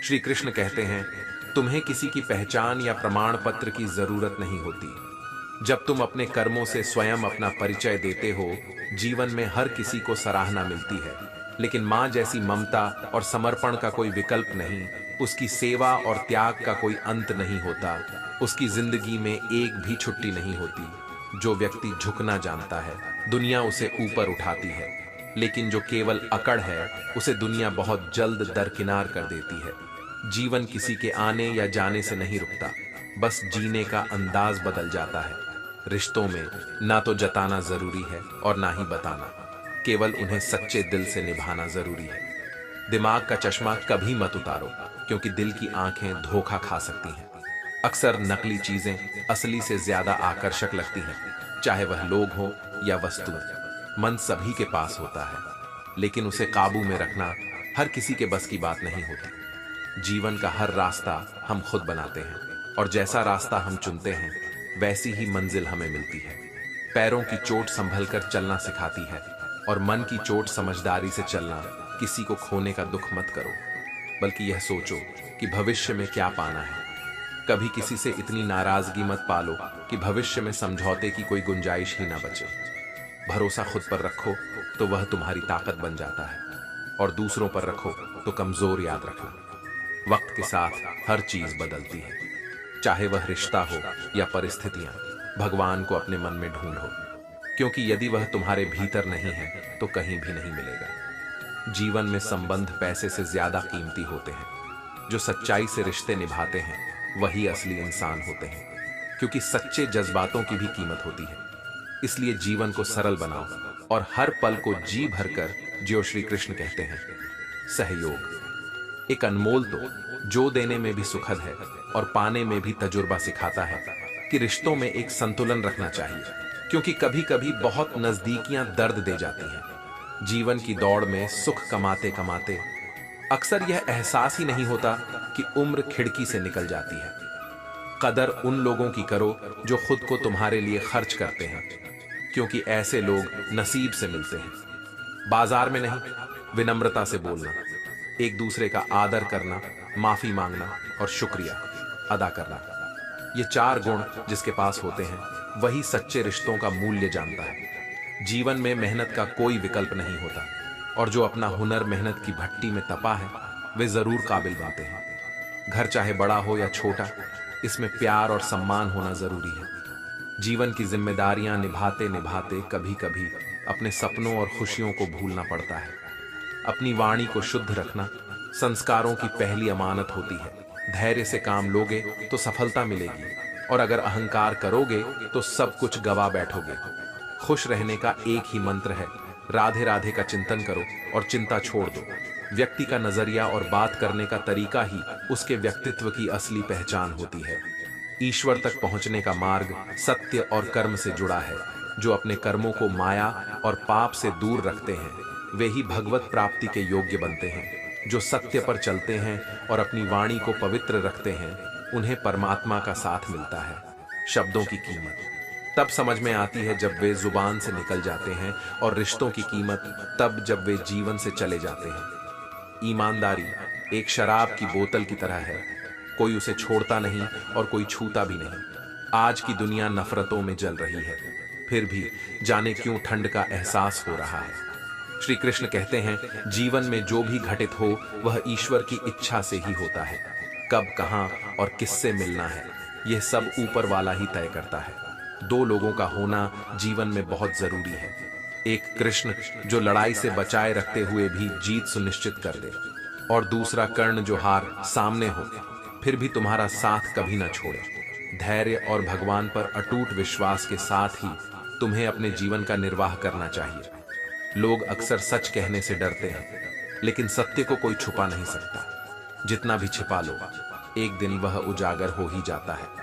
श्री कृष्ण कहते हैं, तुम्हें किसी की पहचान या प्रमाण पत्र की जरूरत नहीं होती। जब तुम अपने कर्मों से स्वयं अपना परिचय देते हो, जीवन में हर किसी को सराहना मिलती है, लेकिन मां जैसी ममता और समर्पण का कोई विकल्प नहीं, उसकी सेवा और त्याग का कोई अंत नहीं होता, उसकी जिंदगी में एक भी छुट्टी नहीं होती। जो व्यक्ति झुकना जानता है, दुनिया उसे ऊपर उठाती है, लेकिन जो केवल अकड़ है, उसे दुनिया बहुत जल्द दरकिनार कर देती है। जीवन किसी के आने या जाने से नहीं रुकता, बस जीने का अंदाज बदल जाता है। रिश्तों में ना तो जताना जरूरी है और ना ही बताना, केवल उन्हें सच्चे दिल से निभाना जरूरी है। दिमाग का चश्मा कभी मत उतारो, क्योंकि दिल की आंखें धोखा खा सकती हैं। अक्सर नकली चीजें असली से ज्यादा आकर्षक लगती हैं, चाहे वह लोग हो या वस्तुएं। मन सभी के पास होता है, लेकिन उसे काबू में रखना हर किसी के बस की बात नहीं होती। जीवन का हर रास्ता हम खुद बनाते हैं, और जैसा रास्ता हम चुनते हैं, वैसी ही मंजिल हमें मिलती है। पैरों की चोट संभल कर चलना सिखाती है, और मन की चोट समझदारी से चलना। किसी को खोने का दुख मत करो, बल्कि यह सोचो कि भविष्य में क्या पाना है। कभी किसी से इतनी नाराजगी मत पालो कि भविष्य में समझौते की कोई गुंजाइश ही ना बचे। भरोसा खुद पर रखो तो वह तुम्हारी ताकत बन जाता है, और दूसरों पर रखो तो कमजोर याद रखना। वक्त के साथ हर चीज बदलती है, चाहे वह रिश्ता हो या परिस्थितियां। भगवान को अपने मन में ढूंढो, क्योंकि यदि वह तुम्हारे भीतर नहीं है तो कहीं भी नहीं मिलेगा। जीवन में संबंध पैसे से ज्यादा कीमती होते हैं। जो सच्चाई से रिश्ते निभाते हैं, वही असली इंसान होते हैं, क्योंकि सच्चे जज्बातों की भी कीमत होती है। इसलिए जीवन को सरल बनाओ और हर पल को जी भरकर जियो। श्री कृष्ण कहते हैं, सहयोग एक अनमोल तो जो देने में भी सुखद है और पाने में भी तजुर्बा सिखाता है कि रिश्तों में एक संतुलन रखना चाहिए, क्योंकि कभी कभी बहुत नजदीकियां दर्द दे जाती हैं। जीवन की दौड़ में सुख कमाते कमाते अक्सर यह एहसास ही नहीं होता कि उम्र खिड़की से निकल जाती है। कदर उन लोगों की करो जो खुद को तुम्हारे लिए खर्च करते हैं, क्योंकि ऐसे लोग नसीब से मिलते हैं। बाजार में नहीं, विनम्रता से बोलना, एक दूसरे का आदर करना, माफी मांगना और शुक्रिया अदा करना। ये चार गुण जिसके पास होते हैं, वही सच्चे रिश्तों का मूल्य जानता है। जीवन में मेहनत का कोई विकल्प नहीं होता, और जो अपना हुनर मेहनत की भट्टी में तपा है, वे जरूर काबिल बनते हैं। घर चाहे बड़ा हो या छोटा, इसमें प्यार और सम्मान होना जरूरी है। जीवन की जिम्मेदारियां निभाते निभाते कभी कभी अपने सपनों और खुशियों को भूलना पड़ता है। अपनी वाणी को शुद्ध रखना संस्कारों की पहली अमानत होती है। धैर्य से काम लोगे तो सफलता मिलेगी, और अगर अहंकार करोगे तो सब कुछ गवा बैठोगे। खुश रहने का एक ही मंत्र है, राधे राधे का चिंतन करो और चिंता छोड़ दो। व्यक्ति का नजरिया और बात करने का तरीका ही उसके व्यक्तित्व की असली पहचान होती है। ईश्वर तक पहुंचने का मार्ग सत्य और कर्म से जुड़ा है। जो अपने कर्मों को माया और पाप से दूर रखते हैं, वे ही भगवत प्राप्ति के योग्य बनते हैं। जो सत्य पर चलते हैं और अपनी वाणी को पवित्र रखते हैं, उन्हें परमात्मा का साथ मिलता है। शब्दों की कीमत तब समझ में आती है जब वे जुबान से निकल जाते हैं, और रिश्तों की कीमत तब जब वे जीवन से चले जाते हैं। ईमानदारी एक शराब की बोतल की तरह है, कोई उसे छोड़ता नहीं और कोई छूता भी नहीं। आज की दुनिया नफरतों में जल रही है, फिर भी जाने क्यों ठंड का एहसास हो रहा है। श्री कृष्ण कहते हैं, जीवन में जो भी घटित हो वह ईश्वर की इच्छा से ही होता है। कब, कहां और किससे मिलना है, यह सब ऊपर वाला ही तय करता है। दो लोगों का होना जीवन में बहुत जरूरी है। एक कृष्ण जो लड़ाई से बचाए रखते हुए भी जीत सुनिश्चित कर दे, और दूसरा कर्ण जो हार सामने हो फिर भी तुम्हारा साथ कभी ना छोड़े। धैर्य और भगवान पर अटूट विश्वास के साथ ही तुम्हें अपने जीवन का निर्वाह करना चाहिए। लोग अक्सर सच कहने से डरते हैं, लेकिन सत्य को कोई छुपा नहीं सकता। जितना भी छिपा लो, एक दिन वह उजागर हो ही जाता है।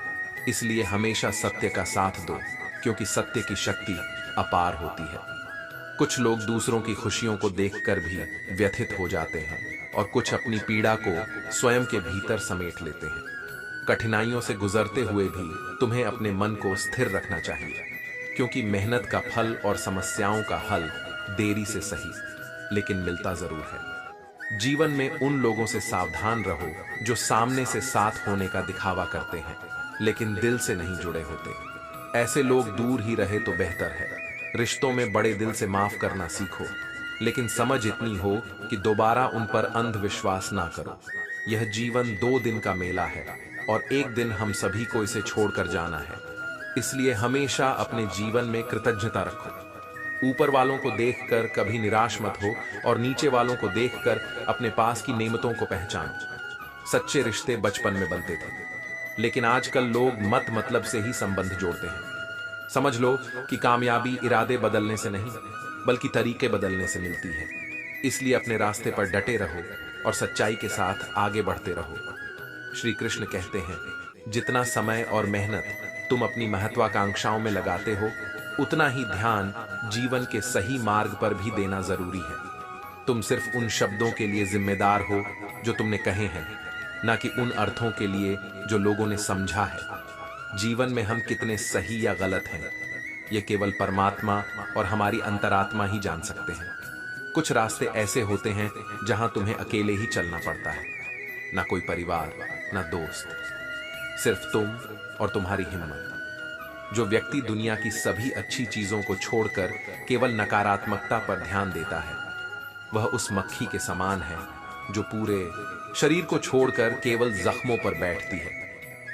इसलिए हमेशा सत्य का साथ दो, क्योंकि सत्य की शक्ति अपार होती है। कुछ लोग दूसरों की खुशियों को देखकर भी व्यथित हो जाते हैं, और कुछ अपनी पीड़ा को स्वयं के भीतर समेट लेते हैं। कठिनाइयों से गुजरते हुए भी तुम्हें अपने मन को स्थिर रखना चाहिए, क्योंकि मेहनत का फल और समस्याओं का हल देरी से सही, लेकिन मिलता जरूर है। जीवन में उन लोगों से सावधान रहो जो सामने से साथ होने का दिखावा करते हैं लेकिन दिल से नहीं जुड़े होते। ऐसे लोग दूर ही रहे तो बेहतर है। रिश्तों में बड़े दिल से माफ करना सीखो, लेकिन समझ इतनी हो कि दोबारा उन पर अंधविश्वास ना करो। यह जीवन 2 दिन का मेला है और एक दिन हम सभी को इसे छोड़कर जाना है। इसलिए हमेशा अपने जीवन में कृतज्ञता रखो। ऊपर वालों को देखकर कभी निराश मत हो और नीचे वालों को देखकर अपने पास की नेमतों को पहचानो। सच्चे रिश्ते बचपन में बनते थे, लेकिन आजकल लोग मतलब से ही संबंध जोड़ते हैं। समझ लो कि कामयाबी इरादे बदलने से नहीं बल्कि तरीके बदलने से मिलती है। इसलिए अपने रास्ते पर डटे रहो और सच्चाई के साथ आगे बढ़ते रहो। श्री कृष्ण कहते हैं, जितना समय और मेहनत तुम अपनी महत्वाकांक्षाओं में लगाते हो, उतना ही ध्यान जीवन के सही मार्ग पर भी देना जरूरी है। तुम सिर्फ उन शब्दों के लिए जिम्मेदार हो जो तुमने कहे हैं, ना कि उन अर्थों के लिए जो लोगों ने समझा है। जीवन में हम कितने सही या गलत हैं, ये केवल परमात्मा और हमारी अंतरात्मा ही जान सकते हैं। कुछ रास्ते ऐसे होते हैं जहां तुम्हें अकेले ही चलना पड़ता है, ना कोई परिवार, ना दोस्त, सिर्फ तुम और तुम्हारी हिम्मत। जो व्यक्ति दुनिया की सभी अच्छी चीजों को छोड़कर केवल नकारात्मकता पर ध्यान देता है, वह उस मक्खी के समान है जो पूरे शरीर को छोड़कर केवल जख्मों पर बैठती है।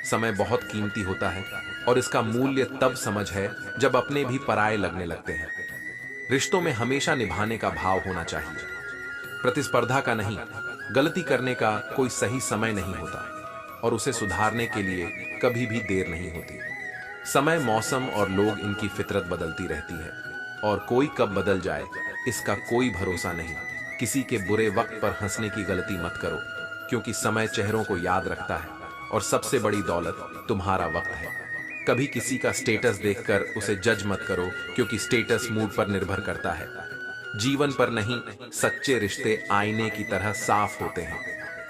समय बहुत कीमती होता है और इसका मूल्य तब समझ है जब अपने भी पराये लगने लगते हैं। रिश्तों में हमेशा निभाने का भाव होना चाहिए, प्रतिस्पर्धा का नहीं। गलती करने का कोई सही समय नहीं होता और उसे सुधारने के लिए कभी भी देर नहीं होती। समय, मौसम और लोग, इनकी फितरत बदलती रहती है और कोई कब बदल जाए इसका कोई भरोसा नहीं। किसी के बुरे वक्त पर हंसने की गलती मत करो, क्योंकि समय चेहरों को याद रखता है और सबसे बड़ी दौलत तुम्हारा वक्त है। कभी किसी का स्टेटस देखकर उसे जज मत करो, क्योंकि स्टेटस मूड पर निर्भर करता है, जीवन पर नहीं। सच्चे रिश्ते आईने की तरह साफ होते हैं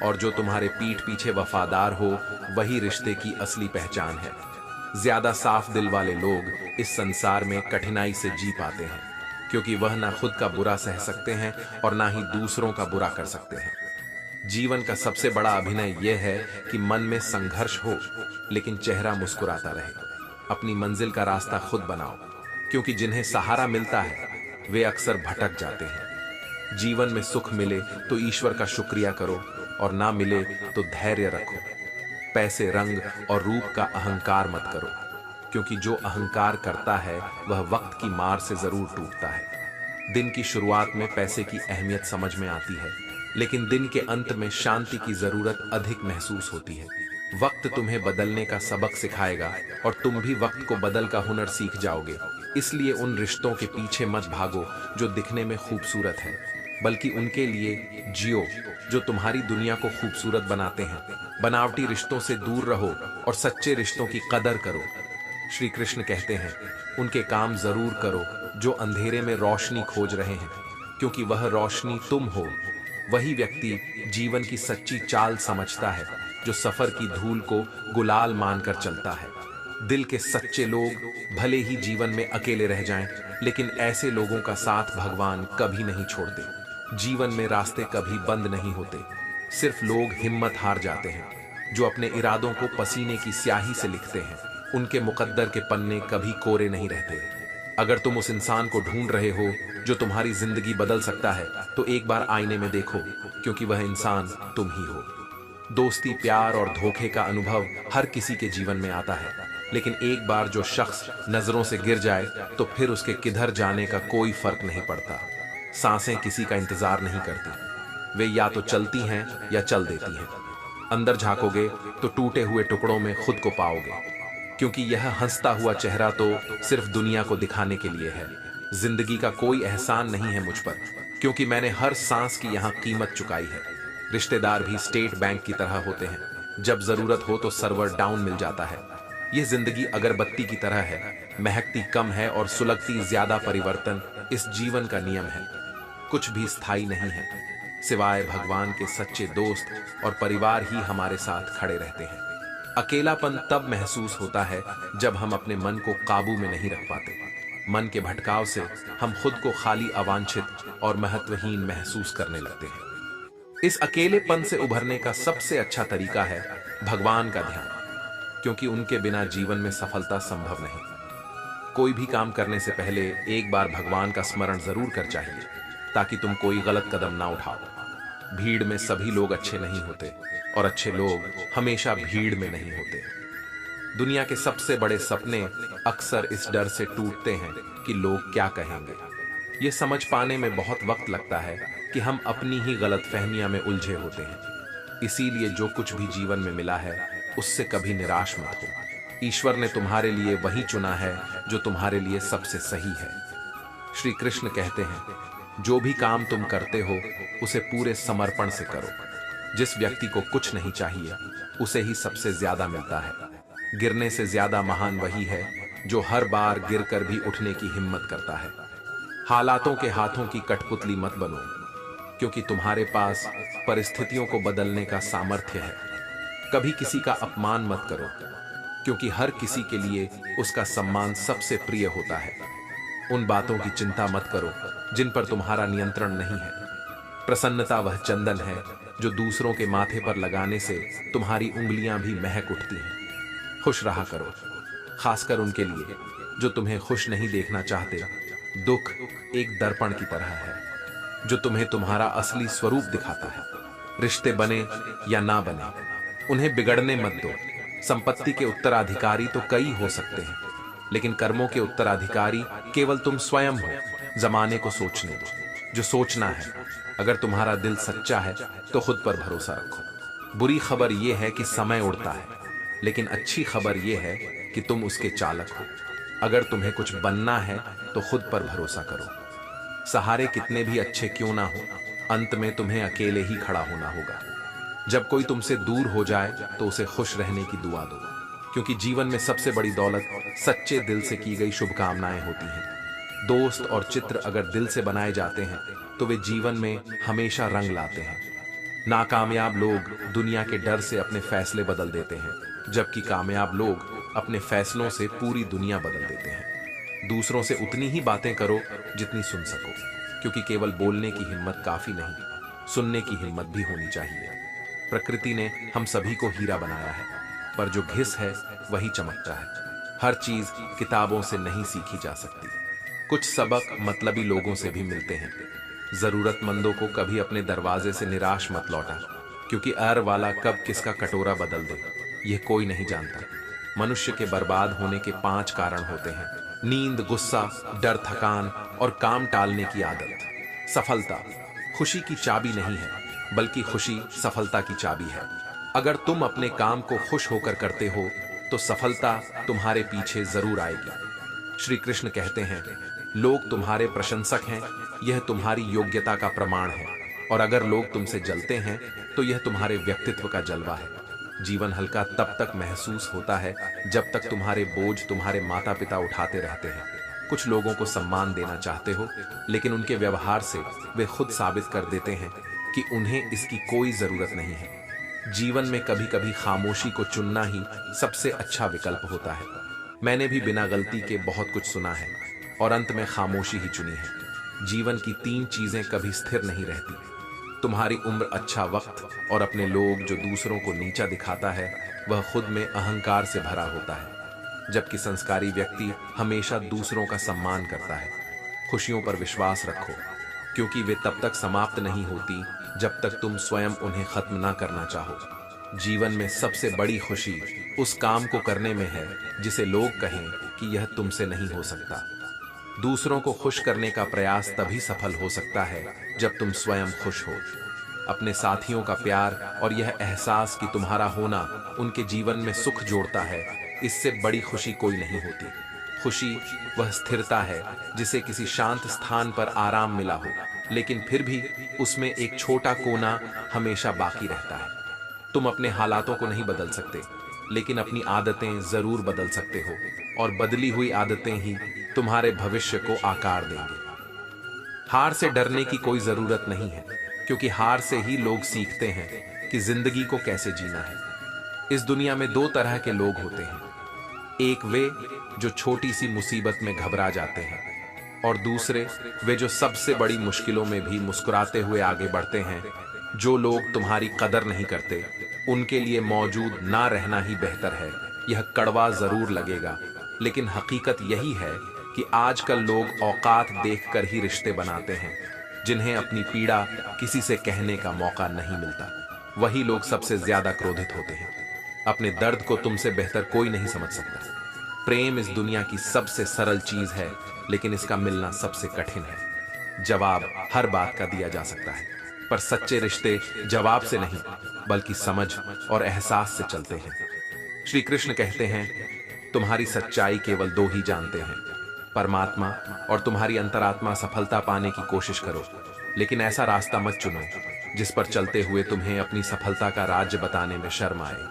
और जो तुम्हारे पीठ पीछे वफादार हो, वही रिश्ते की असली पहचान है। ज्यादा साफ दिल वाले लोग इस संसार में कठिनाई से जी पाते हैं, क्योंकि वह ना खुद का बुरा सह सकते हैं और ना ही दूसरों का बुरा कर सकते हैं। जीवन का सबसे बड़ा अभिनय यह है कि मन में संघर्ष हो लेकिन चेहरा मुस्कुराता रहे। अपनी मंजिल का रास्ता खुद बनाओ, क्योंकि जिन्हें सहारा मिलता है वे अक्सर भटक जाते हैं। जीवन में सुख मिले तो ईश्वर का शुक्रिया करो और ना मिले तो धैर्य रखो। पैसे, रंग और रूप का अहंकार मत करो, क्योंकि जो अहंकार करता है वह वक्त की मार से जरूर टूटता है। दिन की शुरुआत में पैसे की अहमियत समझ में आती है, लेकिन दिन के अंत में शांति की जरूरत अधिक महसूस होती है। वक्त तुम्हें बदलने का सबक सिखाएगा और तुम भी वक्त को बदल का हुनर सीख जाओगे। इसलिए उन रिश्तों के पीछे मत भागो जो दिखने में खूबसूरत है, बल्कि उनके लिए जियो जो तुम्हारी दुनिया को खूबसूरत बनाते हैं। बनावटी रिश्तों से दूर रहो और सच्चे रिश्तों की कदर करो। श्री कृष्ण कहते हैं, उनके काम जरूर करो जो अंधेरे में रोशनी खोज रहे हैं, क्योंकि वह रोशनी तुम हो। वही व्यक्ति जीवन की सच्ची चाल समझता है जो सफर की धूल को गुलाल मानकर चलता है। दिल के सच्चे लोग भले ही जीवन में अकेले रह जाएं, लेकिन ऐसे लोगों का साथ भगवान कभी नहीं छोड़ते। जीवन में रास्ते कभी बंद नहीं होते, सिर्फ लोग हिम्मत हार जाते हैं। जो अपने इरादों को पसीने की स्याही से लिखते हैं, उनके मुकद्दर के पन्ने कभी कोरे नहीं रहते। अगर तुम उस इंसान को ढूंढ रहे हो जो तुम्हारी जिंदगी बदल सकता है, तो एक बार आईने में देखो, क्योंकि वह इंसान तुम ही हो। दोस्ती, प्यार और धोखे का अनुभव हर किसी के जीवन में आता है, लेकिन एक बार जो शख्स नजरों से गिर जाए तो फिर उसके किधर जाने का कोई फर्क नहीं पड़ता। सांसें किसी का इंतजार नहीं करती, वे या तो चलती हैं या चल देती हैं। अंदर झांकोगे तो टूटे हुए टुकड़ों में खुद को पाओगे, क्योंकि यह हंसता हुआ चेहरा तो सिर्फ दुनिया को दिखाने के लिए है। जिंदगी का कोई एहसान नहीं है मुझ पर, क्योंकि मैंने हर सांस की यहाँ कीमत चुकाई है। रिश्तेदार भी स्टेट बैंक की तरह होते हैं, जब जरूरत हो तो सर्वर डाउन मिल जाता है। यह जिंदगी अगरबत्ती की तरह है, महकती कम है और सुलगती ज्यादा। परिवर्तन इस जीवन का नियम है, कुछ भी स्थायी नहीं है, सिवाय भगवान के सच्चे दोस्त और परिवार ही हमारे साथ खड़े रहते हैं। अकेलापन तब महसूस होता है जब हम अपने मन को काबू में नहीं रख पाते। मन के भटकाव से हम खुद को खाली, अवांछित और महत्वहीन महसूस करने लगते हैं। इस अकेलेपन से उभरने का सबसे अच्छा तरीका है भगवान का ध्यान, क्योंकि उनके बिना जीवन में सफलता संभव नहीं। कोई भी काम करने से पहले एक बार भगवान का स्मरण जरूर कर चाहिए, ताकि तुम कोई गलत कदम ना उठाओ। भीड़ में सभी लोग अच्छे नहीं होते और अच्छे लोग हमेशा भीड़ में नहीं होते। दुनिया के सबसे बड़े सपने अक्सर इस डर से टूटते हैं कि लोग क्या कहेंगे। ये समझ पाने में बहुत वक्त लगता है कि हम अपनी ही गलतफहमियां में उलझे होते हैं। इसीलिए जो कुछ भी जीवन में मिला है उससे कभी निराश मत हो। ईश्वर ने तुम्हारे लिए वही चुना है जो तुम्हारे लिए सबसे सही है। श्री कृष्ण कहते हैं, जो भी काम तुम करते हो उसे पूरे समर्पण से करो। जिस व्यक्ति को कुछ नहीं चाहिए उसे ही सबसे ज्यादा मिलता है। गिरने से ज्यादा महान वही है जो हर बार गिरकर भी उठने की हिम्मत करता है। हालातों के हाथों की कठपुतली मत बनो, क्योंकि तुम्हारे पास परिस्थितियों को बदलने का सामर्थ्य है। कभी किसी का अपमान मत करो, क्योंकि हर किसी के लिए उसका सम्मान सबसे प्रिय होता है। उन बातों की चिंता मत करो जिन पर तुम्हारा नियंत्रण नहीं है। प्रसन्नता वह चंदन है जो दूसरों के माथे पर लगाने से तुम्हारी उंगलियां भी महक उठती हैं। खुश रहा करो, खासकर उनके लिए जो तुम्हें खुश नहीं देखना चाहते। दुख एक दर्पण की तरह है जो तुम्हें तुम्हारा असली स्वरूप दिखाता है। रिश्ते बने या ना बने, उन्हें बिगड़ने मत दो। संपत्ति के उत्तराधिकारी तो कई हो सकते हैं, लेकिन कर्मों के उत्तराधिकारी केवल तुम स्वयं हो। जमाने को सोचने दो जो सोचना है। अगर तुम्हारा दिल सच्चा है तो खुद पर भरोसा रखो। बुरी खबर यह है कि समय उड़ता है, लेकिन अच्छी खबर यह है कि तुम उसके चालक हो। अगर तुम्हें कुछ बनना है तो खुद पर भरोसा करो। सहारे कितने भी अच्छे क्यों ना हो, अंत में तुम्हें अकेले ही खड़ा होना होगा। जब कोई तुमसे दूर हो जाए तो उसे खुश रहने की दुआ दो, क्योंकि जीवन में सबसे बड़ी दौलत सच्चे दिल से की गई शुभकामनाएं होती हैं। दोस्त और चित्र अगर दिल से बनाए जाते हैं तो वे जीवन में हमेशा रंग लाते हैं। नाकामयाब लोग दुनिया के डर से अपने फैसले बदल देते हैं, जबकि कामयाब लोग अपने फैसलों से पूरी दुनिया बदल देते हैं। दूसरों से उतनी ही बातें करो जितनी सुन सको, क्योंकि केवल बोलने की हिम्मत काफी नहीं, सुनने की हिम्मत भी होनी चाहिए। प्रकृति ने हम सभी को हीरा बनाया है, पर जो घिस है वही चमकता है। हर चीज किताबों से नहीं सीखी जा सकती। कुछ सबक मतलबी लोगों से भी मिलते हैं। जरूरतमंदों को कभी अपने दरवाजे से निराश मत लौटा, क्योंकि अर वाला कब किसका कटोरा बदल दे यह कोई नहीं जानता। मनुष्य के बर्बाद होने के 5 कारण होते हैं: नींद, गुस्सा, डर, थकान और काम टालने की आदत। सफलता खुशी की चाबी नहीं है, बल्कि खुशी सफलता की चाबी है। अगर तुम अपने काम को खुश होकर करते हो तो सफलता तुम्हारे पीछे जरूर आएगी। श्री कृष्ण कहते हैं, लोग तुम्हारे प्रशंसक हैं, यह तुम्हारी योग्यता का प्रमाण है, और अगर लोग तुमसे जलते हैं तो यह तुम्हारे व्यक्तित्व का जलवा है। जीवन हल्का तब तक महसूस होता है जब तक तुम्हारे बोझ तुम्हारे माता पिता उठाते रहते हैं। कुछ लोगों को सम्मान देना चाहते हो, लेकिन उनके व्यवहार से वे खुद साबित कर देते हैं कि उन्हें इसकी कोई जरूरत नहीं है। जीवन में कभी कभी खामोशी को चुनना ही सबसे अच्छा विकल्प होता है। मैंने भी बिना गलती के बहुत कुछ सुना है और अंत में खामोशी ही चुनी है। जीवन की 3 चीजें कभी स्थिर नहीं रहती: तुम्हारी उम्र, अच्छा वक्त और अपने लोग। जो दूसरों को नीचा दिखाता है वह खुद में अहंकार से भरा होता है, जबकि संस्कारी व्यक्ति हमेशा दूसरों का सम्मान करता है। खुशियों पर विश्वास रखो, क्योंकि वे तब तक समाप्त नहीं होती जब तक तुम स्वयं उन्हें खत्म ना करना चाहो। जीवन में सबसे बड़ी खुशी उस काम को करने में है जिसे लोग कहें कि यह तुमसे नहीं हो सकता। दूसरों को खुश करने का प्रयास तभी सफल हो सकता है जब तुम स्वयं खुश हो। अपने साथियों का प्यार और यह एहसास कि तुम्हारा होना उनके जीवन में सुख जोड़ता है, इससे बड़ी खुशी कोई नहीं होती। खुशी वह स्थिरता है जिसे किसी शांत स्थान पर आराम मिला हो, लेकिन फिर भी उसमें एक छोटा कोना हमेशा बाकी रहता है। तुम अपने हालातों को नहीं बदल सकते, लेकिन अपनी आदतें जरूर बदल सकते हो, और बदली हुई आदतें ही तुम्हारे भविष्य को आकार देंगे। हार से डरने की कोई जरूरत नहीं है, क्योंकि हार से ही लोग सीखते हैं कि जिंदगी को कैसे जीना है। इस दुनिया में 2 तरह के लोग होते हैं, एक वे जो छोटी सी मुसीबत में घबरा जाते हैं, और दूसरे वे जो सबसे बड़ी मुश्किलों में भी मुस्कुराते हुए आगे बढ़ते हैं। जो लोग तुम्हारी कदर नहीं करते उनके लिए मौजूद ना रहना ही बेहतर है। यह कड़वा जरूर लगेगा, लेकिन हकीकत यही है कि आजकल लोग औकात देखकर ही रिश्ते बनाते हैं। जिन्हें अपनी पीड़ा किसी से कहने का मौका नहीं मिलता, वही लोग सबसे ज्यादा क्रोधित होते हैं। अपने दर्द को तुमसे बेहतर कोई नहीं समझ सकता। प्रेम इस दुनिया की सबसे सरल चीज है, लेकिन इसका मिलना सबसे कठिन है। जवाब हर बात का दिया जा सकता है, पर सच्चे रिश्ते जवाब से नहीं बल्कि समझ और एहसास से चलते हैं। श्री कृष्ण कहते हैं, तुम्हारी सच्चाई केवल दो ही जानते हैं, परमात्मा और तुम्हारी अंतरात्मा। सफलता पाने की कोशिश करो, लेकिन ऐसा रास्ता मत चुनो जिस पर चलते हुए तुम्हें अपनी सफलता का राज्य बताने में शर्म आए।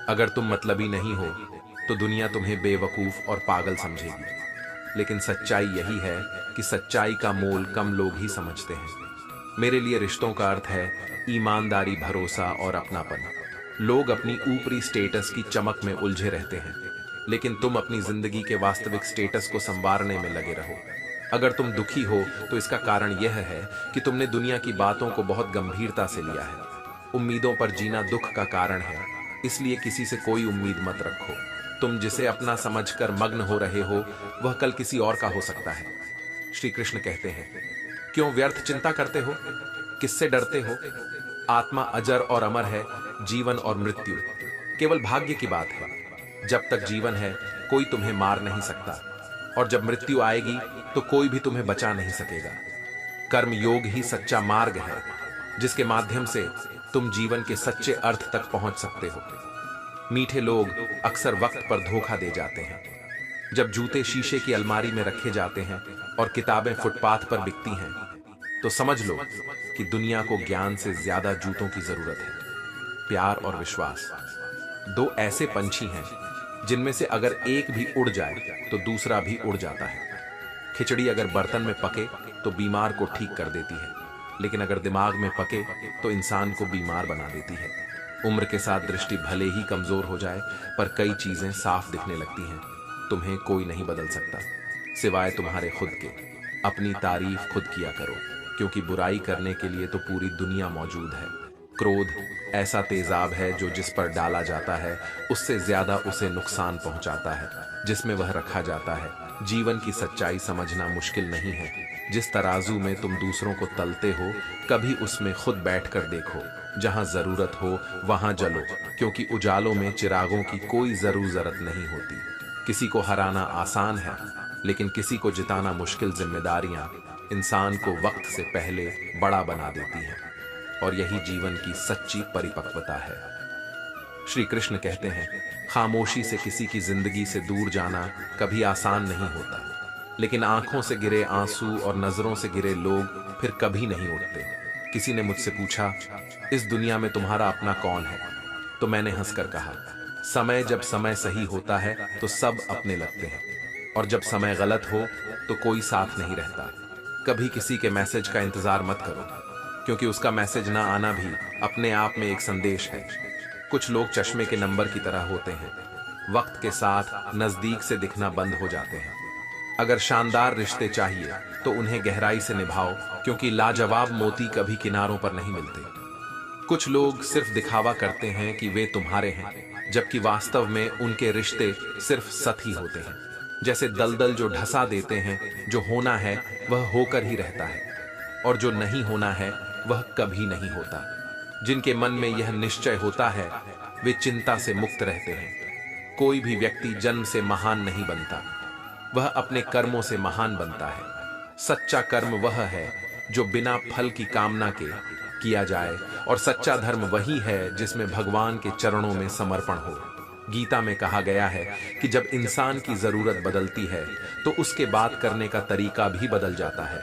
अगर तुम मतलबी नहीं हो तो दुनिया तुम्हें बेवकूफ और पागल समझेगी, लेकिन सच्चाई यही है कि सच्चाई का मोल कम लोग ही समझते हैं। मेरे लिए रिश्तों का अर्थ है ईमानदारी, भरोसा और अपनापन। लोग अपनी ऊपरी स्टेटस की चमक में उलझे रहते हैं, लेकिन तुम अपनी जिंदगी के वास्तविक स्टेटस को संवारने में लगे रहो। अगर तुम दुखी हो तो इसका कारण यह है कि तुमने दुनिया की बातों को बहुत गंभीरता से लिया है। उम्मीदों पर जीना दुख का कारण है, इसलिए किसी से कोई उम्मीद मत रखो। तुम जिसे अपना समझकर मग्न हो रहे हो वह कल किसी और का हो सकता है। श्री कृष्ण कहते हैं, क्यों व्यर्थ चिंता करते हो? किससे डरते हो? आत्मा अजर और अमर है, जीवन और मृत्यु केवल भाग्य की बात है। जब तक जीवन है कोई तुम्हें मार नहीं सकता, और जब मृत्यु आएगी तो कोई भी तुम्हें बचा नहीं सकेगा। कर्म योग ही सच्चा मार्ग है, जिसके माध्यम से तुम जीवन के सच्चे अर्थ तक पहुंच सकते हो। मीठे लोग अक्सर वक्त पर धोखा दे जाते हैं। जब जूते शीशे की अलमारी में रखे जाते हैं और किताबें फुटपाथ पर बिकती हैं, तो समझ लो कि दुनिया को ज्ञान से ज्यादा जूतों की जरूरत है। प्यार और विश्वास दो ऐसे पंछी हैं जिनमें से अगर एक भी उड़ जाए तो दूसरा भी उड़ जाता है। खिचड़ी अगर बर्तन में पके तो बीमार को ठीक कर देती है, लेकिन अगर दिमाग में पके तो इंसान को बीमार बना देती है। उम्र के साथ दृष्टि भले ही कमजोर हो जाए, पर कई चीजें साफ दिखने लगती हैं। तुम्हें कोई नहीं बदल सकता सिवाय तुम्हारे खुद के। अपनी तारीफ खुद किया करो, क्योंकि बुराई करने के लिए तो पूरी दुनिया मौजूद है। क्रोध ऐसा तेजाब है जो जिस पर डाला जाता है उससे ज्यादा उसे नुकसान पहुंचाता है जिसमें वह रखा जाता है। जीवन की सच्चाई समझना मुश्किल नहीं है। जिस तराजू में तुम दूसरों को तलते हो, कभी उसमें खुद बैठकर देखो। जहां जरूरत हो वहां जलो, क्योंकि उजालों में चिरागों की कोई जरूरत नहीं होती। किसी को हराना आसान है, लेकिन किसी को जिताना मुश्किल। जिम्मेदारियां इंसान को वक्त से पहले बड़ा बना देती हैं, और यही जीवन की सच्ची परिपक्वता है। श्री कृष्ण कहते हैं, खामोशी से किसी की जिंदगी से दूर जाना कभी आसान नहीं होता, लेकिन आंखों से गिरे आंसू और नजरों से गिरे लोग फिर कभी नहीं उठते। किसी ने मुझसे पूछा, इस दुनिया में तुम्हारा अपना कौन है? तो मैंने हंसकर कहा, समय जब समय सही होता है तो सब अपने लगते हैं, और जब समय गलत हो तो कोई साथ नहीं रहता। कभी किसी के मैसेज का इंतजार मत करो, क्योंकि उसका मैसेज ना आना भी अपने आप में एक संदेश है। कुछ लोग चश्मे के नंबर की तरह होते हैं, वक्त के साथ नजदीक से दिखना बंद हो जाते हैं। अगर शानदार रिश्ते चाहिए तो उन्हें गहराई से निभाओ, क्योंकि लाजवाब मोती कभी किनारों पर नहीं मिलते। कुछ लोग सिर्फ दिखावा करते हैं कि वे तुम्हारे हैं, जबकि वास्तव में उनके रिश्ते सिर्फ सत ही होते हैं। जैसे दलदल जो ढसा देते हैं, जो होना है वह होकर ही रहता है, और जो नहीं होना है वह कभी नहीं होता। जिनके मन में यह निश्चय होता है वे चिंता से मुक्त रहते हैं। कोई भी व्यक्ति जन्म से महान नहीं बनता, वह अपने कर्मों से महान बनता है। सच्चा कर्म वह है जो बिना फल की कामना के किया जाए, और सच्चा धर्म वही है जिसमें भगवान के चरणों में समर्पण हो। गीता में कहा गया है कि जब इंसान की जरूरत बदलती है तो उसके बात करने का तरीका भी बदल जाता है।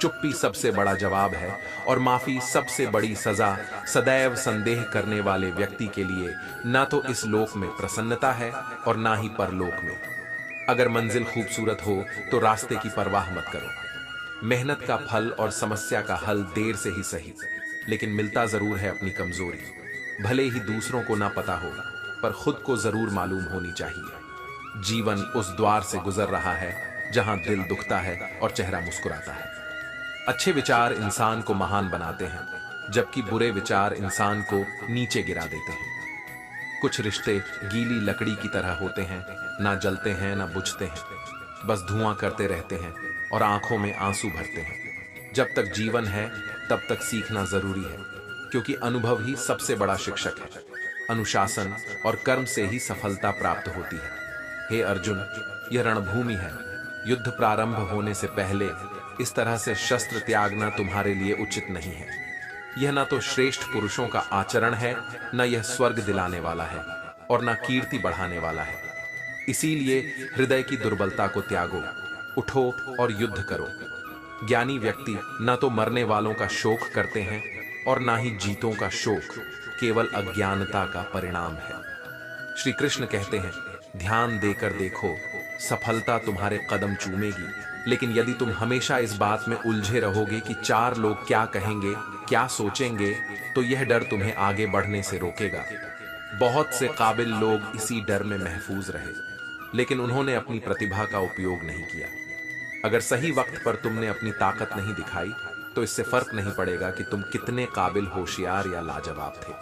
चुप्पी सबसे बड़ा जवाब है, और माफी सबसे बड़ी सजा। सदैव संदेह करने वाले व्यक्ति के लिए ना तो इस लोक में प्रसन्नता है और ना ही परलोक में। अगर मंजिल खूबसूरत हो तो रास्ते की परवाह मत करो। मेहनत का फल और समस्या का हल देर से ही सही, लेकिन मिलता जरूर है अपनी कमजोरी। भले ही दूसरों को ना पता हो, पर खुद को जरूर मालूम होनी चाहिए। जीवन उस द्वार से गुजर रहा है जहां दिल दुखता है और चेहरा मुस्कुराता है। अच्छे विचार इंसान को महान बनाते हैं, जबकि बुरे विचार इंसान को नीचे गिरा देते हैं। कुछ रिश्ते गीली लकड़ी की तरह होते हैं, ना जलते हैं ना बुझते हैं, बस धुआं करते रहते हैं और आंखों में आंसू भरते हैं। जब तक जीवन है तब तक सीखना जरूरी है, क्योंकि अनुभव ही सबसे बड़ा शिक्षक है। अनुशासन और कर्म से ही सफलता प्राप्त होती है। हे अर्जुन, यह रणभूमि है। युद्ध प्रारंभ होने से पहले इस तरह से शस्त्र त्यागना तुम्हारे लिए उचित नहीं है। यह ना तो श्रेष्ठ पुरुषों का आचरण है, न यह स्वर्ग दिलाने वाला है और न कीर्ति बढ़ाने वाला है। इसीलिए हृदय की दुर्बलता को त्यागो, उठो और युद्ध करो। ज्ञानी व्यक्ति न तो मरने वालों का शोक करते हैं और ना ही जीतों का शोक, केवल अज्ञानता का परिणाम है। श्री कृष्ण कहते हैं, ध्यान देकर देखो, सफलता तुम्हारे कदम चूमेगी। लेकिन यदि तुम हमेशा इस बात में उलझे रहोगे कि चार लोग क्या कहेंगे, क्या सोचेंगे, तो यह डर तुम्हें आगे बढ़ने से रोकेगा। बहुत से काबिल लोग इसी डर में महफूज रहे, लेकिन उन्होंने अपनी प्रतिभा का उपयोग नहीं किया। अगर सही वक्त पर तुमने अपनी ताकत नहीं दिखाई, तो इससे फर्क नहीं पड़ेगा कि तुम कितने काबिल, होशियार या लाजवाब थे।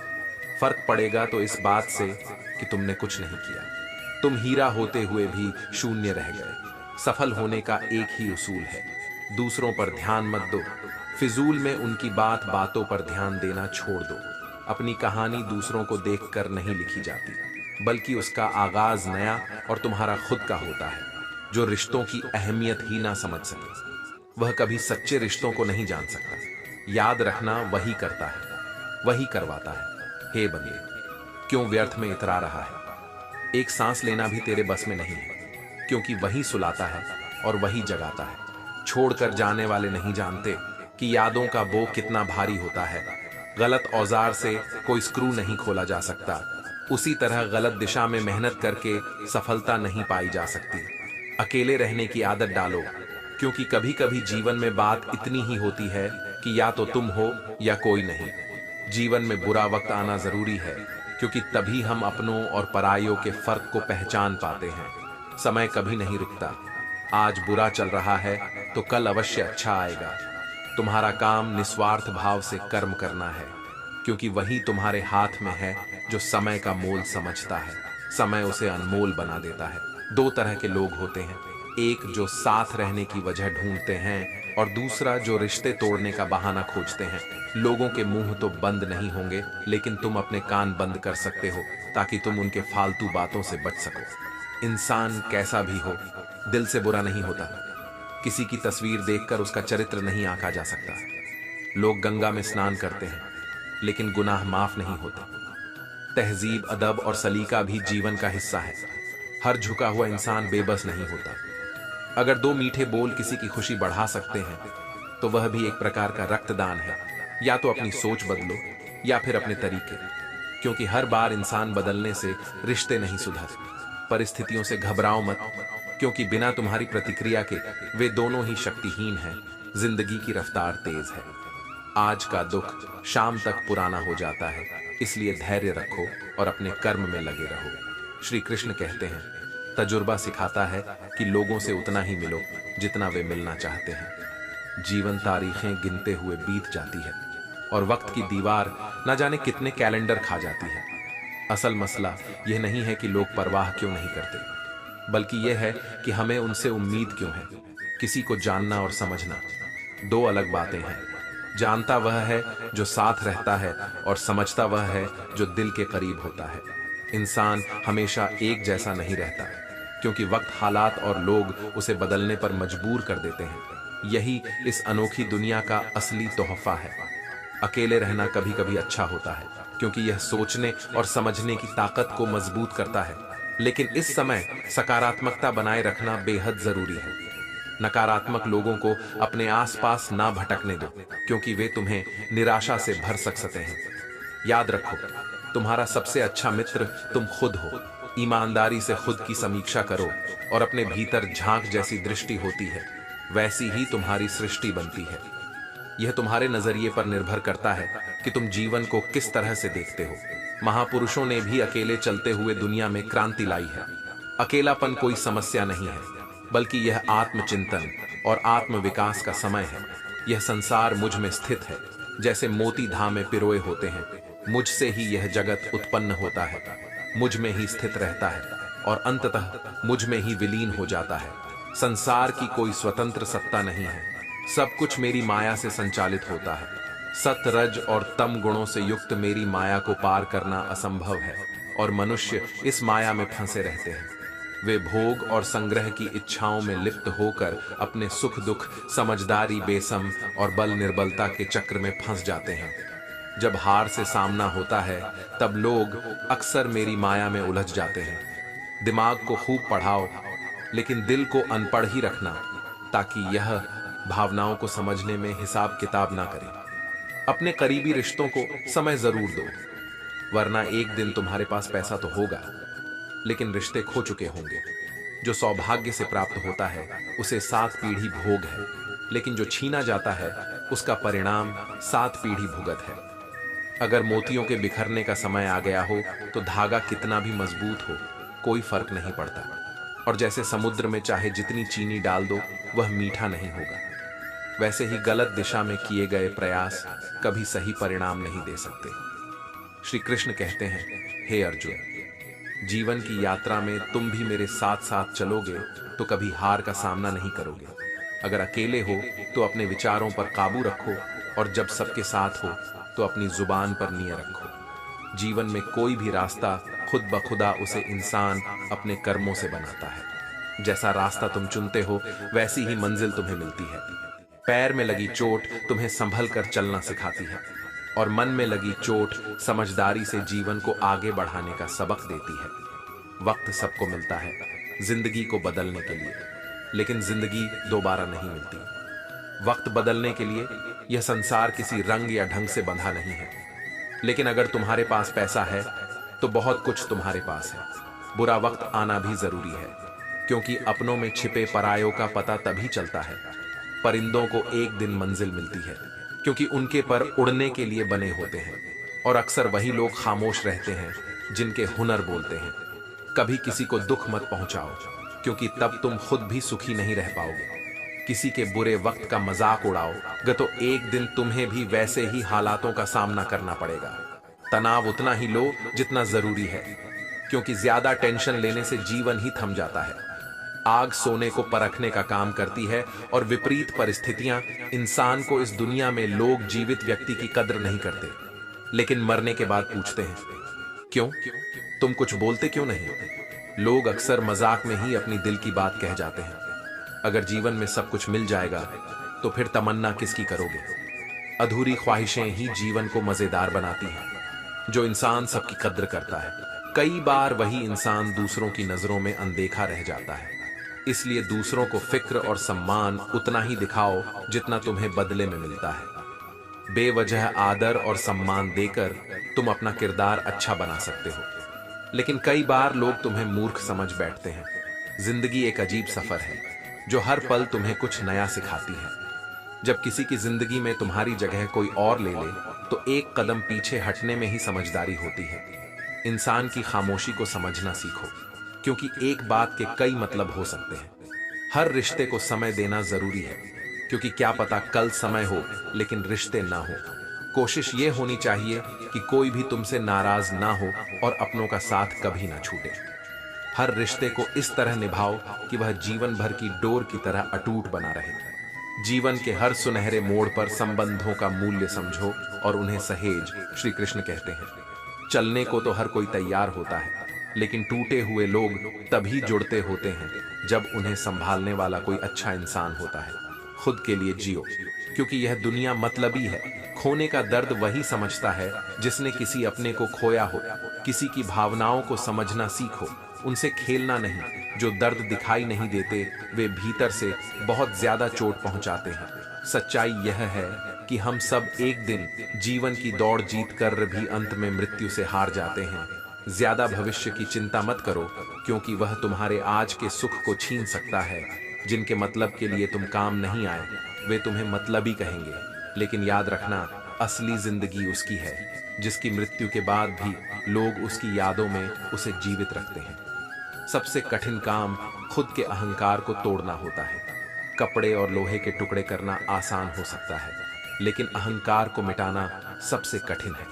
फर्क पड़ेगा तो इस बात से कि तुमने कुछ नहीं किया। तुम हीरा होते हुए भी शून्य रह गए। सफल होने का एक ही उसूल है, दूसरों पर ध्यान मत दो। फिजूल में उनकी बातों पर ध्यान देना छोड़ दो। अपनी कहानी दूसरों को देखकर नहीं लिखी जाती, बल्कि उसका आगाज नया और तुम्हारा खुद का होता है। जो रिश्तों की अहमियत ही ना समझ सके, वह कभी सच्चे रिश्तों को नहीं जान सकता। याद रखना, वही करता है, वही करवाता है। हे बंदे, क्यों व्यर्थ में इतरा रहा है? एक सांस लेना भी तेरे बस में नहीं है, क्योंकि वही सुलाता है और वही जगाता है। छोड़कर जाने वाले नहीं जानते कि यादों का बोझ कितना भारी होता है। गलत औजार से कोई स्क्रू नहीं खोला जा सकता, उसी तरह गलत दिशा में मेहनत करके सफलता नहीं पाई जा सकती। अकेले रहने की आदत डालो, क्योंकि कभी कभी जीवन में बात इतनी ही होती है कि या तो तुम हो या कोई नहीं। जीवन में बुरा वक्त आना जरूरी है, क्योंकि तभी हम अपनों और परायों के फर्क को पहचान पाते हैं। समय कभी नहीं रुकता। आज बुरा चल रहा है तो कल अवश्य अच्छा आएगा। तुम्हारा काम निस्वार्थ भाव से कर्म करना है, क्योंकि वही तुम्हारे हाथ में है जो समय का मोल समझता है। समय उसे अनमोल बना देता है। दो तरह के लोग होते हैं, एक जो साथ रहने की वजह ढूंढते हैं और दूसरा जो रिश्ते तोड़ने का बहाना खोजते हैं। लोगों के मुंह तो बंद नहीं होंगे, लेकिन तुम अपने कान बंद कर सकते हो ताकि तुम उनके फालतू बातों से बच सको। इंसान कैसा भी हो, दिल से बुरा नहीं होता। किसी की तस्वीर देखकर उसका चरित्र नहीं आंका जा सकता। लोग गंगा में स्नान करते हैं, लेकिन गुनाह माफ नहीं होते। तहजीब, अदब और सलीका भी जीवन का हिस्सा है। हर झुका हुआ इंसान बेबस नहीं होता। अगर दो मीठे बोल किसी की खुशी बढ़ा सकते हैं, तो वह भी एक प्रकार का रक्तदान है। या तो अपनी सोच बदलो या फिर अपने तरीके, क्योंकि हर बार इंसान बदलने से रिश्ते नहीं सुधरते। परिस्थितियों से घबराओ मत, क्योंकि बिना तुम्हारी प्रतिक्रिया के वे दोनों ही शक्तिहीन हैं। जिंदगी की रफ्तार तेज है। आज का दुख शाम तक पुराना हो जाता है, इसलिए धैर्य रखो और अपने कर्म में लगे रहो। श्री कृष्ण कहते हैं, तजुर्बा सिखाता है कि लोगों से उतना ही मिलो जितना वे मिलना चाहते हैं। जीवन तारीखें गिनते हुए बीत जाती है और वक्त की दीवार न जाने कितने कैलेंडर खा जाती है। असल मसला यह नहीं है कि लोग परवाह क्यों नहीं करते, बल्कि यह है कि हमें उनसे उम्मीद क्यों है। किसी को जानना और समझना दो अलग बातें हैं। जानता वह है जो साथ रहता है और समझता वह है जो दिल के करीब होता है। इंसान हमेशा एक जैसा नहीं रहता, क्योंकि वक्त, हालात और लोग उसे बदलने पर मजबूर कर देते हैं। यही इस अनोखी दुनिया का असली तोहफा है। अकेले रहना कभी कभी अच्छा होता है, क्योंकि यह सोचने और समझने की ताकत को मजबूत करता है। लेकिन इस समय सकारात्मकता बनाए रखना बेहद जरूरी है। नकारात्मक लोगों को अपने आसपास ना भटकने दो, क्योंकि वे तुम्हें निराशा से भर सकते हैं। याद रखो, तुम्हारा सबसे अच्छा मित्र तुम खुद हो। ईमानदारी से खुद की समीक्षा करो और अपने भीतर झांक जैसी दृष्टि होती है, वैसी ही तुम्हारी सृष्टि बनती है। यह तुम्हारे नजरिए पर निर्भर करता है कि तुम जीवन को किस तरह से देखते हो। महापुरुषों ने भी अकेले चलते हुए दुनिया में क्रांति लाई है। अकेलापन कोई समस्या नहीं है, बल्कि यह आत्मचिंतन और आत्मविकास का समय है। यह संसार मुझ में स्थित है, जैसे मोती धाम में पिरोए होते हैं, मुझसे ही यह जगत उत्पन्न होता है, मुझ में ही स्थित रहता है और अंततः मुझ में ही विलीन हो जाता है। संसार की कोई स्वतंत्र सत्ता नहीं है, सब कुछ मेरी माया से संचालित होता है। सत, रज और तम गुणों से युक्त मेरी माया को पार करना असंभव है और मनुष्य इस माया में फंसे रहते हैं। वे भोग और संग्रह की इच्छाओं में लिप्त होकर अपने सुख दुख, समझदारी, बेसम और बल निर्बलता के चक्र में फंस जाते हैं। जब हार से सामना होता है तब लोग अक्सर मेरी माया में उलझ जाते हैं। दिमाग को खूब पढ़ाओ लेकिन दिल को अनपढ़ ही रखना, ताकि यह भावनाओं को समझने में हिसाब किताब ना करे। अपने करीबी रिश्तों को समय जरूर दो, वरना एक दिन तुम्हारे पास पैसा तो होगा लेकिन रिश्ते खो चुके होंगे। जो सौभाग्य से प्राप्त होता है उसे 7 पीढ़ी भोग है, लेकिन जो छीना जाता है उसका परिणाम 7 पीढ़ी भुगत है। अगर मोतियों के बिखरने का समय आ गया हो तो धागा कितना भी मजबूत हो कोई फर्क नहीं पड़ता, और जैसे समुद्र में चाहे जितनी चीनी डाल दो वह मीठा नहीं होगा, वैसे ही गलत दिशा में किए गए प्रयास कभी सही परिणाम नहीं दे सकते। श्री कृष्ण कहते हैं, हे अर्जुन, जीवन की यात्रा में तुम भी मेरे साथ साथ चलोगे तो कभी हार का सामना नहीं करोगे। अगर अकेले हो तो अपने विचारों पर काबू रखो, और जब सबके साथ हो तो अपनी जुबान पर नियत रखो। जीवन में कोई भी रास्ता खुद ब खुदा उसे इंसान अपने कर्मों से बनाता है। जैसा रास्ता तुम चुनते हो वैसी ही मंजिल तुम्हें मिलती है। पैर में लगी चोट तुम्हें संभल कर चलना सिखाती है, और मन में लगी चोट समझदारी से जीवन को आगे बढ़ाने का सबक देती है। वक्त सबको मिलता है जिंदगी को बदलने के लिए, लेकिन जिंदगी दोबारा नहीं मिलती। वक्त बदलने के लिए यह संसार किसी रंग या ढंग से बंधा नहीं है, लेकिन अगर तुम्हारे पास पैसा है तो बहुत कुछ तुम्हारे पास है। बुरा वक्त आना भी जरूरी है, क्योंकि अपनों में छिपे परायों का पता तभी चलता है। परिंदों को एक दिन मंजिल मिलती है, क्योंकि उनके पर उड़ने के लिए बने होते हैं, और अक्सर वही लोग खामोश रहते हैं जिनके हुनर बोलते हैं। कभी किसी को दुख मत पहुंचाओ, क्योंकि तब तुम खुद भी सुखी नहीं रह पाओगे। किसी के बुरे वक्त का मजाक उड़ाओगे तो एक दिन तुम्हें भी वैसे ही हालातों का सामना करना पड़ेगा। तनाव उतना ही लो जितना जरूरी है, क्योंकि ज्यादा टेंशन लेने से जीवन ही थम जाता है। आग सोने को परखने का काम करती है, और विपरीत परिस्थितियां इंसान को इस दुनिया में लोग जीवित व्यक्ति की कद्र नहीं करते, लेकिन मरने के बाद पूछते हैं, क्यों तुम कुछ बोलते क्यों नहीं। लोग अक्सर मजाक में ही अपनी दिल की बात कह जाते हैं। अगर जीवन में सब कुछ मिल जाएगा तो फिर तमन्ना किसकी करोगे। अधूरी ख्वाहिशें ही जीवन को मजेदार बनाती हैं। जो इंसान सबकी कद्र करता है, कई बार वही इंसान दूसरों की नजरों में अनदेखा रह जाता है। इसलिए दूसरों को फिक्र और सम्मान उतना ही दिखाओ जितना तुम्हें बदले में मिलता है। बेवजह आदर और सम्मान देकर तुम अपना किरदार अच्छा बना सकते हो, लेकिन कई बार लोग तुम्हें मूर्ख समझ बैठते हैं। जिंदगी एक अजीब सफर है जो हर पल तुम्हें कुछ नया सिखाती है। जब किसी की जिंदगी में तुम्हारी जगह कोई और ले ले तो एक कदम पीछे हटने में ही समझदारी होती है। इंसान की खामोशी को समझना सीखो, क्योंकि एक बात के कई मतलब हो सकते हैं। हर रिश्ते को समय देना जरूरी है, क्योंकि क्या पता कल समय हो लेकिन रिश्ते ना हो। कोशिश ये होनी चाहिए कि कोई भी तुमसे नाराज ना हो और अपनों का साथ कभी ना छूटे। हर रिश्ते को इस तरह निभाओ कि वह जीवन भर की डोर की तरह अटूट बना रहे। जीवन के हर सुनहरे मोड़ पर संबंधों का मूल्य समझो और उन्हें सहेज। श्री कृष्ण कहते हैं, चलने को तो हर कोई तैयार होता है, लेकिन टूटे हुए लोग तभी जुड़ते होते हैं जब उन्हें संभालने वाला कोई अच्छा इंसान होता है। खुद के लिए जियो, क्योंकि यह दुनिया मतलबी है। खोने का दर्द वही समझता है जिसने किसी अपने को खोया हो। किसी की भावनाओं को समझना सीखो, उनसे खेलना नहीं। जो दर्द दिखाई नहीं देते वे भीतर से बहुत ज्यादा चोट पहुंचाते हैं। सच्चाई यह है कि हम सब एक दिन जीवन की दौड़ जीत कर भी अंत में मृत्यु से हार जाते हैं। ज्यादा भविष्य की चिंता मत करो, क्योंकि वह तुम्हारे आज के सुख को छीन सकता है। जिनके मतलब के लिए तुम काम नहीं आए वे तुम्हें मतलबी कहेंगे, लेकिन याद रखना, असली जिंदगी उसकी है जिसकी मृत्यु के बाद भी लोग उसकी यादों में उसे जीवित रखते हैं। सबसे कठिन काम खुद के अहंकार को तोड़ना होता है। कपड़े और लोहे के टुकड़े करना आसान हो सकता है, लेकिन अहंकार को मिटाना सबसे कठिन है।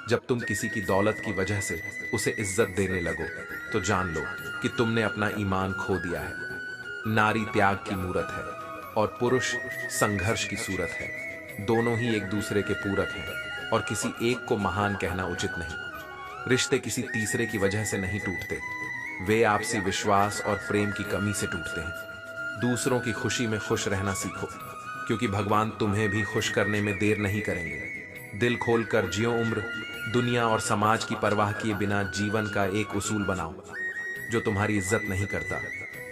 जब तुम किसी की दौलत की वजह से उसे इज्जत देने लगो तो जान लो कि तुमने अपना ईमान खो दिया है। नारी त्याग की मूरत है और पुरुष संघर्ष की सूरत है। दोनों ही एक दूसरे के पूरक हैं और किसी एक को महान कहना उचित नहीं। रिश्ते किसी तीसरे की वजह से नहीं टूटते, वे आपसी विश्वास और प्रेम की कमी से टूटते हैं। दूसरों की खुशी में खुश रहना सीखो, क्योंकि भगवान तुम्हें भी खुश करने में देर नहीं करेंगे। दिल खोलकर जियो उम्र, दुनिया और समाज की परवाह किए बिना जीवन का एक उसूल बनाओ। जो तुम्हारी इज्जत नहीं करता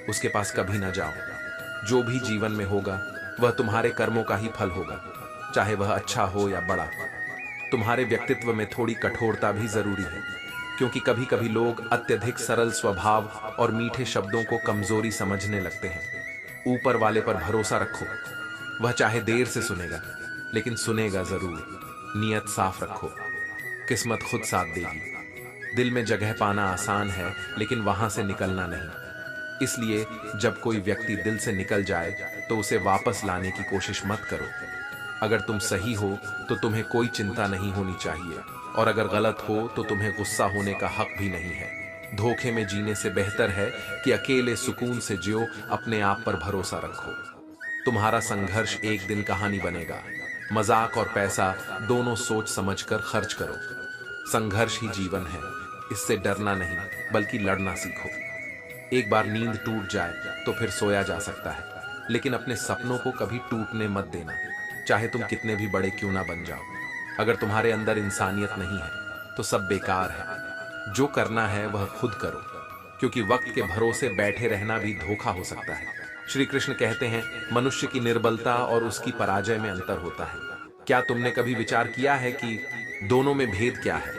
उसके पास कभी ना जाओ। जो भी जीवन में होगा वह तुम्हारे कर्मों का ही फल होगा, चाहे वह अच्छा हो या बड़ा। तुम्हारे व्यक्तित्व में थोड़ी कठोरता भी जरूरी है, क्योंकि कभी कभी लोग अत्यधिक सरल स्वभाव और मीठे शब्दों को कमजोरी समझने लगते हैं। ऊपर वाले पर भरोसा रखो, वह चाहे देर से सुनेगा लेकिन सुनेगा जरूर। नियत साफ रखो, किस्मत खुद साथ देगी। दिल में जगह पाना आसान है लेकिन वहां से निकलना नहीं। इसलिए जब कोई व्यक्ति दिल से निकल जाए तो उसे वापस लाने की कोशिश मत करो। अगर तुम सही हो तो तुम्हें कोई चिंता नहीं होनी चाहिए, और अगर गलत हो तो तुम्हें गुस्सा होने का हक भी नहीं है। धोखे में जीने से बेहतर है कि अकेले सुकून से जियो, अपने आप पर भरोसा रखो। तुम्हारा संघर्ष एक दिन कहानी बनेगा। मजाक और पैसा दोनों सोच समझकर खर्च करो। संघर्ष ही जीवन है, इससे डरना नहीं बल्कि लड़ना सीखो। एक बार नींद टूट जाए तो फिर सोया जा सकता है, लेकिन अपने सपनों को कभी टूटने मत देना, चाहे तुम कितने भी बड़े क्यों ना बन जाओ। अगर तुम्हारे अंदर इंसानियत नहीं है तो सब बेकार है। जो करना है वह खुद करो, क्योंकि वक्त के भरोसे बैठे रहना भी धोखा हो सकता है। श्री कृष्ण कहते हैं, मनुष्य की निर्बलता और उसकी पराजय में अंतर होता है। क्या तुमने कभी विचार किया है कि दोनों में भेद क्या है?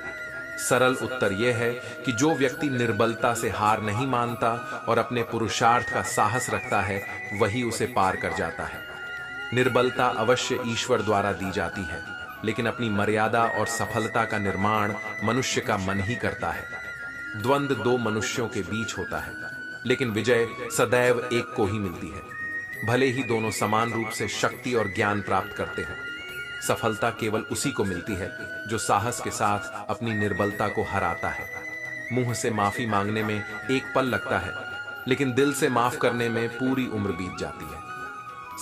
सरल उत्तर यह है कि जो व्यक्ति निर्बलता से हार नहीं मानता और अपने पुरुषार्थ का साहस रखता है, वही उसे पार कर जाता है। निर्बलता अवश्य ईश्वर द्वारा दी जाती है, लेकिन अपनी मर्यादा और सफलता का निर्माण मनुष्य का मन ही करता है। द्वंद्व दो मनुष्यों के बीच होता है, लेकिन विजय सदैव एक को ही मिलती है। भले ही दोनों समान रूप से शक्ति और ज्ञान प्राप्त करते हैं, सफलता केवल उसी को मिलती है जो साहस के साथ अपनी निर्बलता को हराता है। मुंह से माफी मांगने में एक पल लगता है, लेकिन दिल से माफ करने में पूरी उम्र बीत जाती है।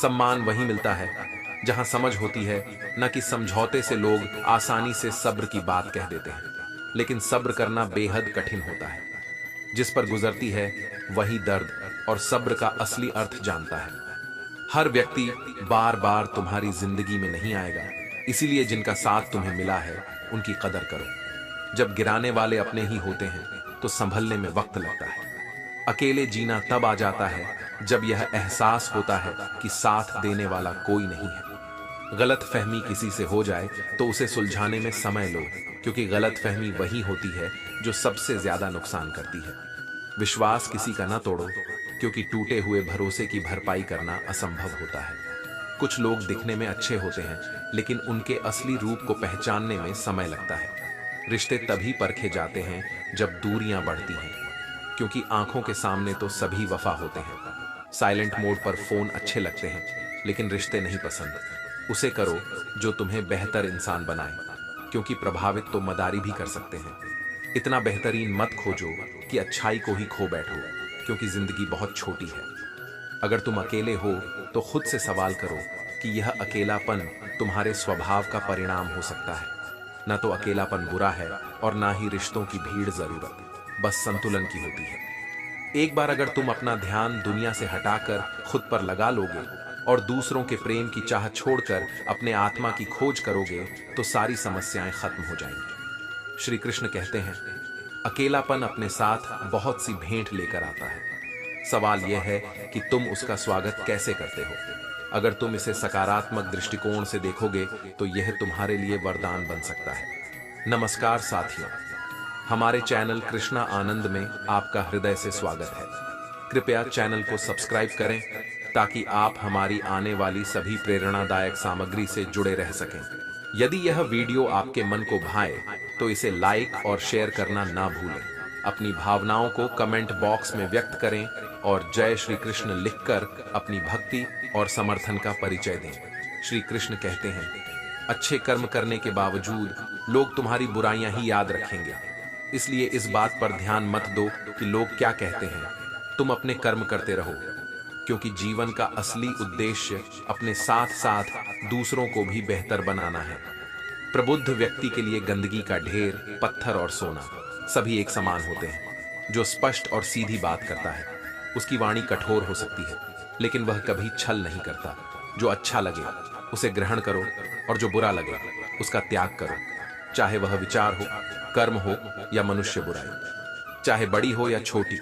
सम्मान वहीं मिलता है जहां समझ होती है, न कि समझौते से। लोग आसानी से सब्र की बात कह देते हैं, लेकिन सब्र करना बेहद कठिन होता है। जिस पर गुजरती है वही दर्द और सब्र का असली अर्थ जानता है। हर व्यक्ति बार बार तुम्हारी जिंदगी में नहीं आएगा, इसीलिए जिनका साथ तुम्हें मिला है उनकी कदर करो। जब गिराने वाले अपने ही होते हैं तो संभलने में वक्त लगता है। अकेले जीना तब आ जाता है जब यह एहसास होता है कि साथ देने वाला कोई नहीं है। गलत फहमी किसी से हो जाए तो उसे सुलझाने में समय लो, क्योंकि गलत फहमी वही होती है जो सबसे ज्यादा नुकसान करती है। विश्वास किसी का ना तोड़ो, क्योंकि टूटे हुए भरोसे की भरपाई करना असंभव होता है। कुछ लोग दिखने में अच्छे होते हैं, लेकिन उनके असली रूप को पहचानने में समय लगता है। रिश्ते तभी परखे जाते हैं जब दूरियां बढ़ती हैं, क्योंकि आंखों के सामने तो सभी वफा होते हैं। साइलेंट मोड पर फोन अच्छे लगते हैं, लेकिन रिश्ते नहीं पसंद। उसे करो जो तुम्हें बेहतर इंसान बनाए, क्योंकि प्रभावित तो मदारी भी कर सकते हैं। इतना बेहतरीन मत खोजो कि अच्छाई को ही खो बैठो, क्योंकि जिंदगी बहुत छोटी है। अगर तुम अकेले हो तो खुद से सवाल करो कि यह अकेलापन तुम्हारे स्वभाव का परिणाम हो सकता है। ना तो अकेलापन बुरा है और ना ही रिश्तों की भीड़ जरूरत, बस संतुलन की होती है। एक बार अगर तुम अपना ध्यान दुनिया से हटाकर खुद पर लगा लोगे और दूसरों के प्रेम की चाह छोड़कर अपने आत्मा की खोज करोगे तो सारी समस्याएं खत्म हो जाएंगी। श्री कृष्ण कहते हैं, अकेलापन अपने साथ बहुत सी भेंट लेकर आता है। सवाल यह है कि तुम उसका स्वागत कैसे करते हो। अगर तुम इसे सकारात्मक दृष्टिकोण से देखोगे तो यह तुम्हारे लिए वरदान बन सकता है। नमस्कार साथियों, हमारे चैनल कृष्णा आनंद में आपका हृदय से स्वागत है। कृपया चैनल को सब्सक्राइब करें ताकि आप हमारी आने वाली सभी प्रेरणादायक सामग्री से जुड़े रह सकें। यदि यह वीडियो आपके मन को भाए तो इसे लाइक और शेयर करना ना भूलें। अपनी भावनाओं को कमेंट बॉक्स में व्यक्त करें और जय श्री कृष्ण लिखकर अपनी भक्ति और समर्थन का परिचय दें। श्री कृष्ण कहते हैं, अच्छे कर्म करने के बावजूद लोग तुम्हारी बुराइयां ही याद रखेंगे। इसलिए इस बात पर ध्यान मत दो कि लोग क्या कहते हैं। तुम अपने कर्म करते रहो, क्योंकि जीवन का असली उद्देश्य अपने साथ साथ दूसरों को भी बेहतर बनाना है। प्रबुद्ध व्यक्ति के लिए गंदगी का ढेर, पत्थर और सोना सभी एक समान होते हैं। जो स्पष्ट और सीधी बात करता है उसकी वाणी कठोर हो सकती है, लेकिन वह कभी छल नहीं करता। जो अच्छा लगे उसे ग्रहण करो, और जो बुरा लगे उसका त्याग करो। चाहे वह विचार हो, कर्म हो या मनुष्य बुराई, चाहे बड़ी हो या छोटी,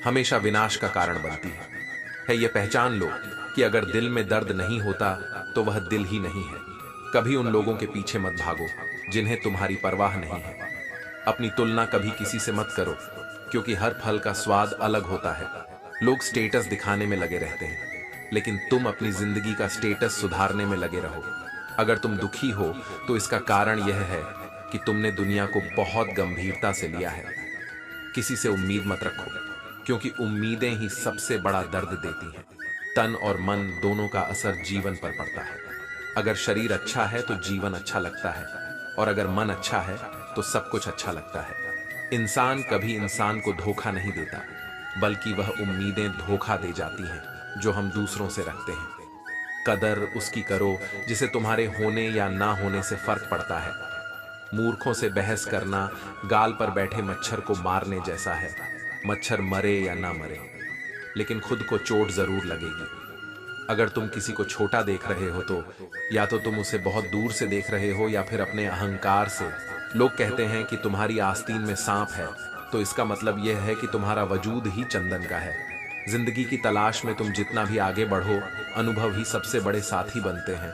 हमेशा विनाश का कारण बनती है। यह पहचान लो कि अगर दिल में दर्द नहीं होता तो वह दिल ही नहीं है। कभी उन लोगों के पीछे मत भागो जिन्हें तुम्हारी परवाह नहीं है। अपनी तुलना कभी किसी से मत करो, क्योंकि हर फल का स्वाद अलग होता है। लोग स्टेटस दिखाने में लगे रहते हैं, लेकिन तुम अपनी जिंदगी का स्टेटस सुधारने में लगे रहो। अगर तुम दुखी हो तो इसका कारण यह है कि तुमने दुनिया को बहुत गंभीरता से लिया है। किसी से उम्मीद मत रखो, क्योंकि उम्मीदें ही सबसे बड़ा दर्द देती हैं। तन और मन दोनों का असर जीवन पर पड़ता है। अगर शरीर अच्छा है तो जीवन अच्छा लगता है, और अगर मन अच्छा है तो सब कुछ अच्छा लगता है। इंसान कभी इंसान को धोखा नहीं देता, बल्कि वह उम्मीदें धोखा दे जाती हैं जो हम दूसरों से रखते हैं। कदर उसकी करो जिसे तुम्हारे होने या ना होने से फर्क पड़ता है। मूर्खों से बहस करना गाल पर बैठे मच्छर को मारने जैसा है। मच्छर मरे या ना मरे, लेकिन खुद को चोट जरूर लगेगी। अगर तुम किसी को छोटा देख रहे हो तो या तो तुम उसे बहुत दूर से देख रहे हो या फिर अपने अहंकार से। लोग कहते हैं कि तुम्हारी आस्तीन में सांप है, तो इसका मतलब यह है कि तुम्हारा वजूद ही चंदन का है। जिंदगी की तलाश में तुम जितना भी आगे बढ़ो, अनुभव ही सबसे बड़े साथी बनते हैं।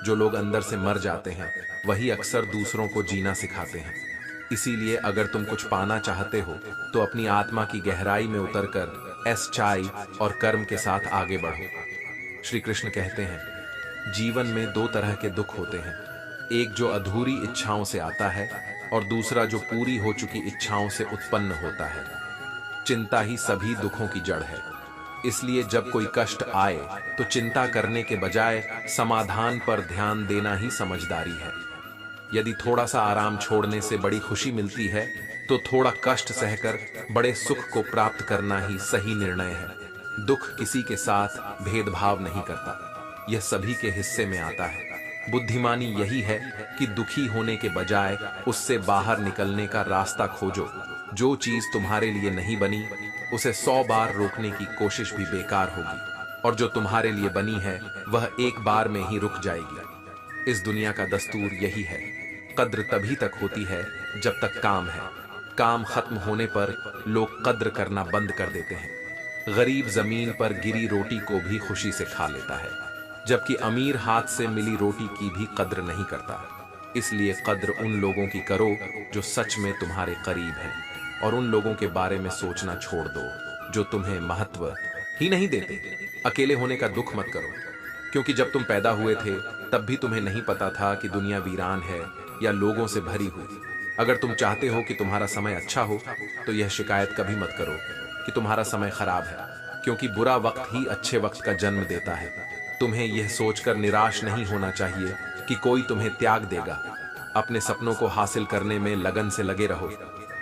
जो लोग अंदर से मर जाते हैं वही अक्सर दूसरों को जीना सिखाते हैं। इसीलिए अगर तुम कुछ पाना चाहते हो तो अपनी आत्मा की गहराई में उतरकर सच्चाई और कर्म के साथ आगे बढ़ो। श्री कृष्ण कहते हैं, जीवन में दो तरह के दुख होते हैं। एक जो अधूरी इच्छाओं से आता है, और दूसरा जो पूरी हो चुकी इच्छाओं से उत्पन्न होता है। चिंता ही सभी दुखों की जड़ है। इसलिए जब कोई कष्ट आए तो चिंता करने के बजाय समाधान पर ध्यान देना ही समझदारी है। यदि थोड़ा सा आराम छोड़ने से बड़ी खुशी मिलती है, तो थोड़ा कष्ट सहकर बड़े सुख को प्राप्त करना ही सही निर्णय है। दुख किसी के साथ भेदभाव नहीं करता, यह सभी के हिस्से में आता है। बुद्धिमानी यही है कि दुखी होने के बजाय उससे बाहर निकलने का रास्ता खोजो। जो चीज तुम्हारे लिए नहीं बनी उसे 100 बार रोकने की कोशिश भी बेकार होगी, और जो तुम्हारे लिए बनी है वह एक बार में ही रुक जाएगी। इस दुनिया का दस्तूर यही है। कद्र तभी तक होती है जब तक काम है। काम खत्म होने पर लोग कद्र करना बंद कर देते हैं। गरीब जमीन पर गिरी रोटी को भी खुशी से खा लेता है, जबकि अमीर हाथ से मिली रोटी की भी कद्र नहीं करता। इसलिए कद्र उन लोगों की करो जो सच में तुम्हारे करीब हैं, और उन लोगों के बारे में सोचना छोड़ दो जो तुम्हें महत्व ही नहीं देते। अकेले होने का दुख मत करो, क्योंकि जब तुम पैदा हुए थे तब भी तुम्हें नहीं पता था कि दुनिया वीरान है या लोगों से भरी हुई। अगर तुम चाहते हो कि तुम्हारा समय अच्छा हो तो यह शिकायत कभी मत करो कि तुम्हारा समय खराब है, क्योंकि बुरा वक्त ही अच्छे वक्त का जन्म देता है। तुम्हें यह सोचकर निराश नहीं होना चाहिए कि कोई तुम्हें त्याग देगा। अपने सपनों को हासिल करने में लगन से लगे रहो,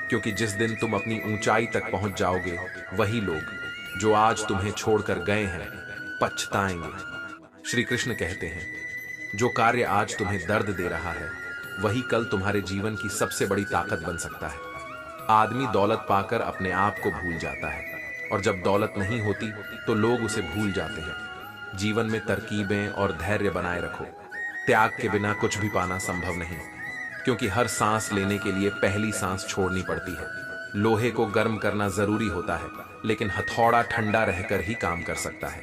क्योंकि जिस दिन तुम अपनी ऊंचाई तक पहुंच जाओगे, वही लोग जो आज तुम्हें छोड़कर गए हैं पछताएंगे। श्री कृष्ण कहते हैं, जो कार्य आज तुम्हें दर्द दे रहा है वही कल तुम्हारे जीवन की सबसे बड़ी ताकत बन सकता है। आदमी दौलत पाकर अपने आप को भूल जाता है, और जब दौलत नहीं होती तो लोग उसे भूल जाते हैं। जीवन में तरकीबें और धैर्य बनाए रखो। त्याग के बिना कुछ भी पाना संभव नहीं, क्योंकि हर सांस लेने के लिए पहली सांस छोड़नी पड़ती है। लोहे को गर्म करना जरूरी होता है, लेकिन हथौड़ा ठंडा रहकर ही काम कर सकता है।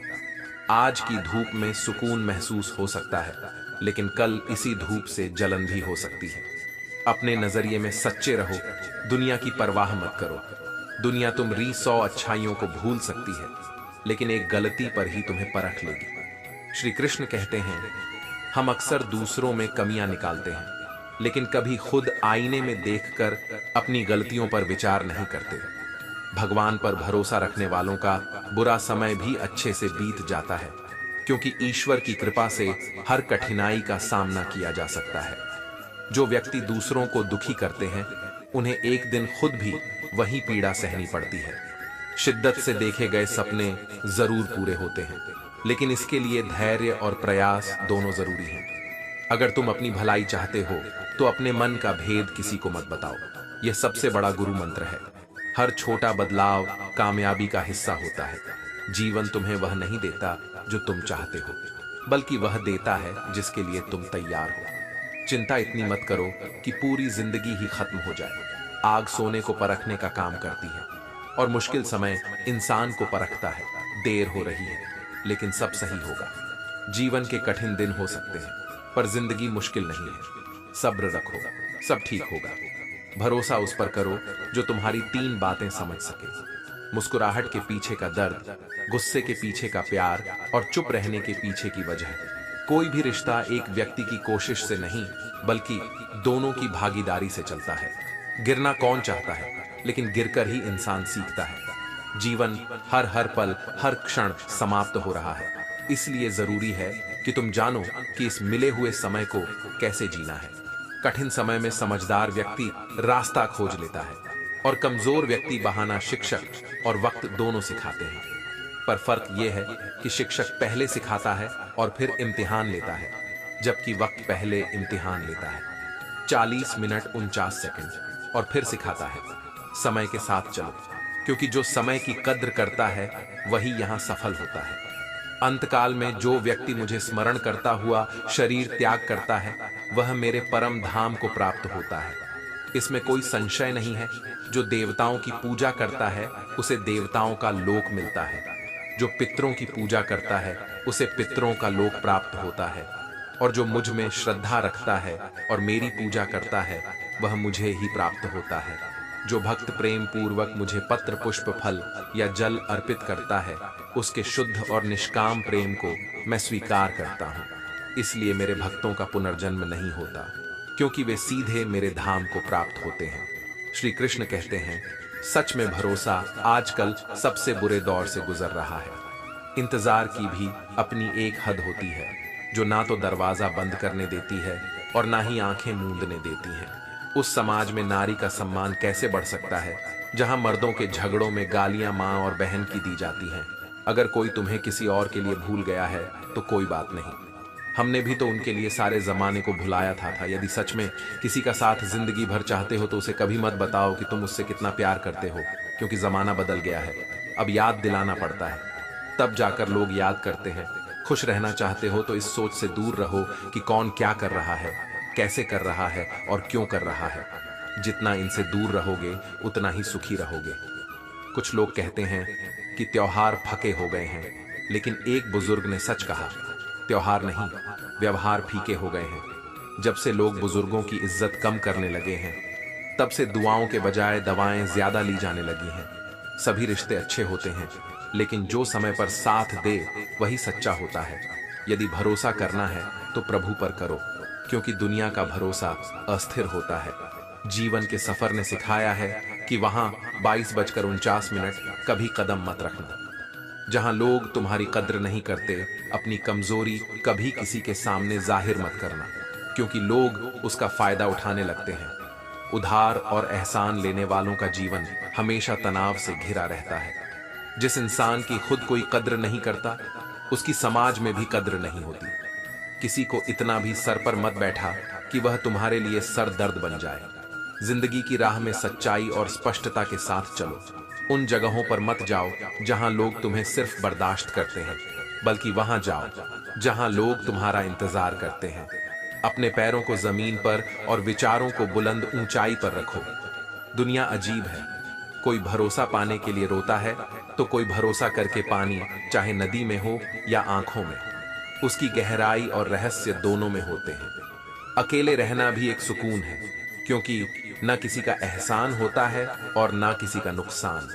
आज की धूप में सुकून महसूस हो सकता है, लेकिन कल इसी धूप से जलन भी हो सकती है। अपने नजरिए में सच्चे रहो, दुनिया की परवाह मत करो। दुनिया तुम्हारी 100 अच्छाइयों को भूल सकती है, लेकिन एक गलती पर ही तुम्हें परख लेगी। श्री कृष्ण कहते हैं, हम अक्सर दूसरों में कमियां निकालते हैं, लेकिन कभी खुद आईने में देखकर अपनी गलतियों पर विचार नहीं करते। भगवान पर भरोसा रखने वालों का बुरा समय भी अच्छे से बीत जाता है। क्योंकि ईश्वर की कृपा से हर कठिनाई का सामना किया जा सकता है। जो व्यक्ति दूसरों को दुखी करते हैं, उन्हें एक दिन खुद भी वही पीड़ा सहनी पड़ती है। शिद्दत से देखे गए सपने जरूर पूरे होते हैं, लेकिन इसके लिए धैर्य और प्रयास दोनों जरूरी हैं। अगर तुम अपनी भलाई चाहते हो तो अपने मन का भेद किसी को मत बताओ। यह सबसे बड़ा गुरु मंत्र है। हर छोटा बदलाव कामयाबी का हिस्सा होता है। जीवन तुम्हें वह नहीं देता जो तुम चाहते हो, बल्कि वह देता है जिसके लिए तुम तैयार हो। चिंता इतनी मत करो कि पूरी जिंदगी ही खत्म हो जाए। आग सोने को परखने का काम करती है, और मुश्किल समय इंसान को परखता है। देर हो रही है, लेकिन सब सही होगा। जीवन के कठिन दिन हो सकते हैं, पर जिंदगी मुश्किल नहीं है। सब्र रखो, सब ठीक होगा। भरोसा उस पर करो जो तुम्हारी 3 बातें समझ सके। मुस्कुराहट के पीछे का दर्द, गुस्से के पीछे का प्यार और चुप रहने के पीछे की वजह। कोई भी रिश्ता एक व्यक्ति की कोशिश से नहीं, बल्कि दोनों की भागीदारी से चलता है। गिरना कौन चाहता है, लेकिन गिरकर ही इंसान सीखता है। जीवन हर पल, हर क्षण समाप्त हो रहा है। इसलिए जरूरी है कि तुम जानो कि इस मिले हुए समय को कैसे जीना है। कठिन समय में समझदार व्यक्ति रास्ता खोज लेता है, और कमजोर व्यक्ति बहाना शिक्षक और वक्त दोनों सिखाते हैं। पर फर्क यह है कि शिक्षक पहले सिखाता है और फिर इम्तिहान लेता है, जबकि वक्त पहले इम्तिहान लेता है। 40 मिनट 49 सेकंड और फिर सिखाता है, समय के साथ चलो, क्योंकि जो समय की कद्र करता है वही यहां सफल होता है। अंतकाल में जो व्यक्ति मुझे स्मरण करता हुआ शरीर त्याग करता है, वह मेरे परम धाम को प्राप्त होता है। इसमें कोई संशय नहीं है। जो देवताओं की पूजा करता है उसे देवताओं का लोक मिलता है। जो पितरों की पूजा करता है उसे पितरों का लोक प्राप्त होता है। और जो मुझ में श्रद्धा रखता है और मेरी पूजा करता है, वह मुझे ही प्राप्त होता है। जो भक्त प्रेम पूर्वक मुझे पत्र पुष्प फल या जल अर्पित करता है, उसके शुद्ध और निष्काम प्रेम को मैं स्वीकार करता हूँ। इसलिए मेरे भक्तों का पुनर्जन्म नहीं होता, क्योंकि वे सीधे मेरे धाम को प्राप्त होते हैं। श्री कृष्ण कहते हैं, सच में भरोसा आजकल सबसे बुरे दौर से गुजर रहा है। इंतजार की भी अपनी एक हद होती है, जो ना तो दरवाजा बंद करने देती है और ना ही आंखें मूंदने देती हैं। उस समाज में नारी का सम्मान कैसे बढ़ सकता है, जहां मर्दों के झगड़ों में गालियां मां और बहन की दी जाती हैं। अगर कोई तुम्हें किसी और के लिए भूल गया है तो कोई बात नहीं, हमने भी तो उनके लिए सारे जमाने को भुलाया था। यदि सच में किसी का साथ जिंदगी भर चाहते हो तो उसे कभी मत बताओ कि तुम उससे कितना प्यार करते हो, क्योंकि जमाना बदल गया है। अब याद दिलाना पड़ता है, तब जाकर लोग याद करते हैं। खुश रहना चाहते हो तो इस सोच से दूर रहो कि कौन क्या कर रहा है, कैसे कर रहा है और क्यों कर रहा है। जितना इनसे दूर रहोगे उतना ही सुखी रहोगे। कुछ लोग कहते हैं कि त्योहार फके हो गए हैं, लेकिन एक बुजुर्ग ने सच कहा, त्योहार नहीं, व्यवहार फीके हो गए हैं। जब से लोग बुजुर्गों की इज्जत कम करने लगे हैं, तब से दुआओं के बजाय दवाएं ज्यादा ली जाने लगी हैं। सभी रिश्ते अच्छे होते हैं, लेकिन जो समय पर साथ दे वही सच्चा होता है। यदि भरोसा करना है तो प्रभु पर करो, क्योंकि दुनिया का भरोसा अस्थिर होता है। जीवन के सफर ने सिखाया है कि वहां 22:49 कभी कदम मत रखना। जहां लोग तुम्हारी कद्र नहीं करते, अपनी कमजोरी कभी किसी के सामने जाहिर मत करना, क्योंकि लोग उसका फायदा उठाने लगते हैं। उधार और एहसान लेने वालों का जीवन हमेशा तनाव से घिरा रहता है। जिस इंसान की खुद कोई कद्र नहीं करता, उसकी समाज में भी कद्र नहीं होती। किसी को इतना भी सर पर मत बैठा कि वह तुम्हारे लिए सर दर्द बन जाए। जिंदगी की राह में सच्चाई और स्पष्टता के साथ चलो। उन जगहों पर मत जाओ जहां लोग तुम्हें सिर्फ बर्दाश्त करते हैं, बल्कि वहां जाओ जहां लोग तुम्हारा इंतजार करते हैं। अपने पैरों को जमीन पर और विचारों को बुलंद ऊंचाई पर रखो। दुनिया अजीब है, कोई भरोसा पाने के लिए रोता है तो कोई भरोसा करके पानी, चाहे नदी में हो या आंखों में, उसकी गहराई और रहस्य दोनों में होते हैं। अकेले रहना भी एक सुकून है, क्योंकि न किसी का एहसान होता है और न किसी का नुकसान।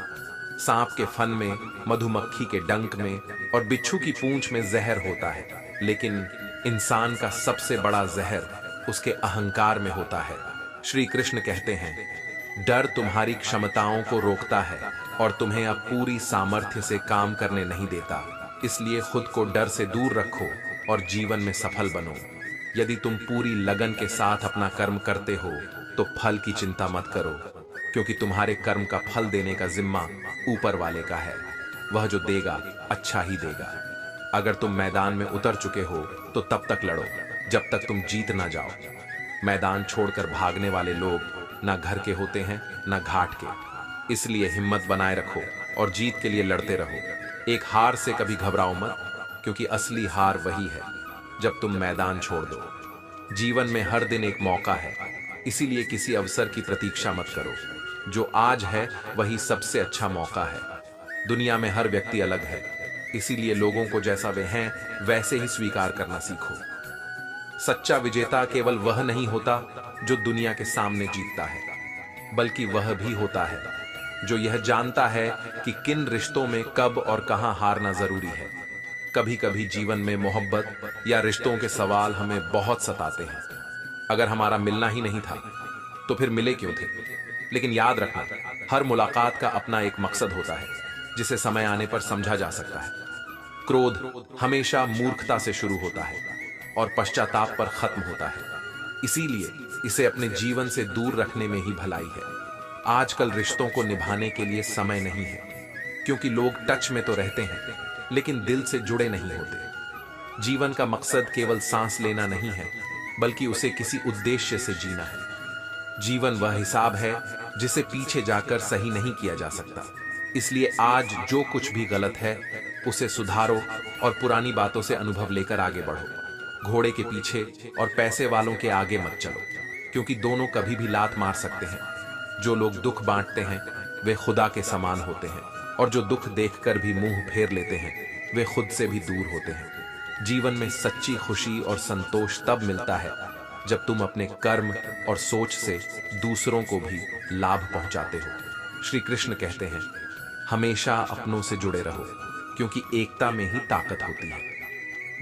सांप के फन में, मधुमक्खी के डंक में और बिच्छू की पूंछ में जहर होता है, लेकिन इंसान का सबसे बड़ा जहर उसके अहंकार में होता है। श्री कृष्ण कहते हैं, डर तुम्हारी क्षमताओं को रोकता है और तुम्हें अब पूरी सामर्थ्य से काम करने नहीं देता। इसलिए खुद को डर से दूर रखो और जीवन में सफल बनो। यदि तुम पूरी लगन के साथ अपना कर्म करते हो तो फल की चिंता मत करो, क्योंकि तुम्हारे कर्म का फल देने का जिम्मा ऊपर वाले का है। वह जो देगा अच्छा ही देगा। अगर तुम मैदान में उतर चुके हो तो तब तक लड़ो जब तक तुम जीत ना जाओ। मैदान छोड़कर भागने वाले लोग ना घर के होते हैं ना घाट के। इसलिए हिम्मत बनाए रखो और जीत के लिए लड़ते रहो। एक हार से कभी घबराओ मत, क्योंकि असली हार वही है जब तुम मैदान छोड़ दो। जीवन में हर दिन एक मौका है, इसीलिए किसी अवसर की प्रतीक्षा मत करो। जो आज है वही सबसे अच्छा मौका है। दुनिया में हर व्यक्ति अलग है, इसीलिए लोगों को जैसा वे हैं वैसे ही स्वीकार करना सीखो। सच्चा विजेता केवल वह नहीं होता जो दुनिया के सामने जीतता है, बल्कि वह भी होता है जो यह जानता है कि किन रिश्तों में कब और कहां हारना जरूरी है। कभी कभी जीवन में मोहब्बत या रिश्तों के सवाल हमें बहुत सताते हैं। अगर हमारा मिलना ही नहीं था तो फिर मिले क्यों थे? लेकिन याद रखना, हर मुलाकात का अपना एक मकसद होता है जिसे समय आने पर समझा जा सकता है। क्रोध हमेशा मूर्खता से शुरू होता है और पश्चाताप पर खत्म होता है। इसीलिए इसे अपने जीवन से दूर रखने में ही भलाई है। आजकल रिश्तों को निभाने के लिए समय नहीं है, क्योंकि लोग टच में तो रहते हैं लेकिन दिल से जुड़े नहीं होते। जीवन का मकसद केवल सांस लेना नहीं है, बल्कि उसे किसी उद्देश्य से जीना है। जीवन वह हिसाब है जिसे पीछे जाकर सही नहीं किया जा सकता। इसलिए आज जो कुछ भी गलत है उसे सुधारो और पुरानी बातों से अनुभव लेकर आगे बढ़ो। घोड़े के पीछे और पैसे वालों के आगे मत चलो, क्योंकि दोनों कभी भी लात मार सकते हैं। जो लोग दुख बांटते हैं वे खुदा के समान होते हैं, और जो दुख देखकर भी मुंह फेर लेते हैं वे खुद से भी दूर होते हैं। जीवन में सच्ची खुशी और संतोष तब मिलता है जब तुम अपने कर्म और सोच से दूसरों को भी लाभ पहुंचाते हो। श्री कृष्ण कहते हैं, हमेशा अपनों से जुड़े रहो, क्योंकि एकता में ही ताकत होती है।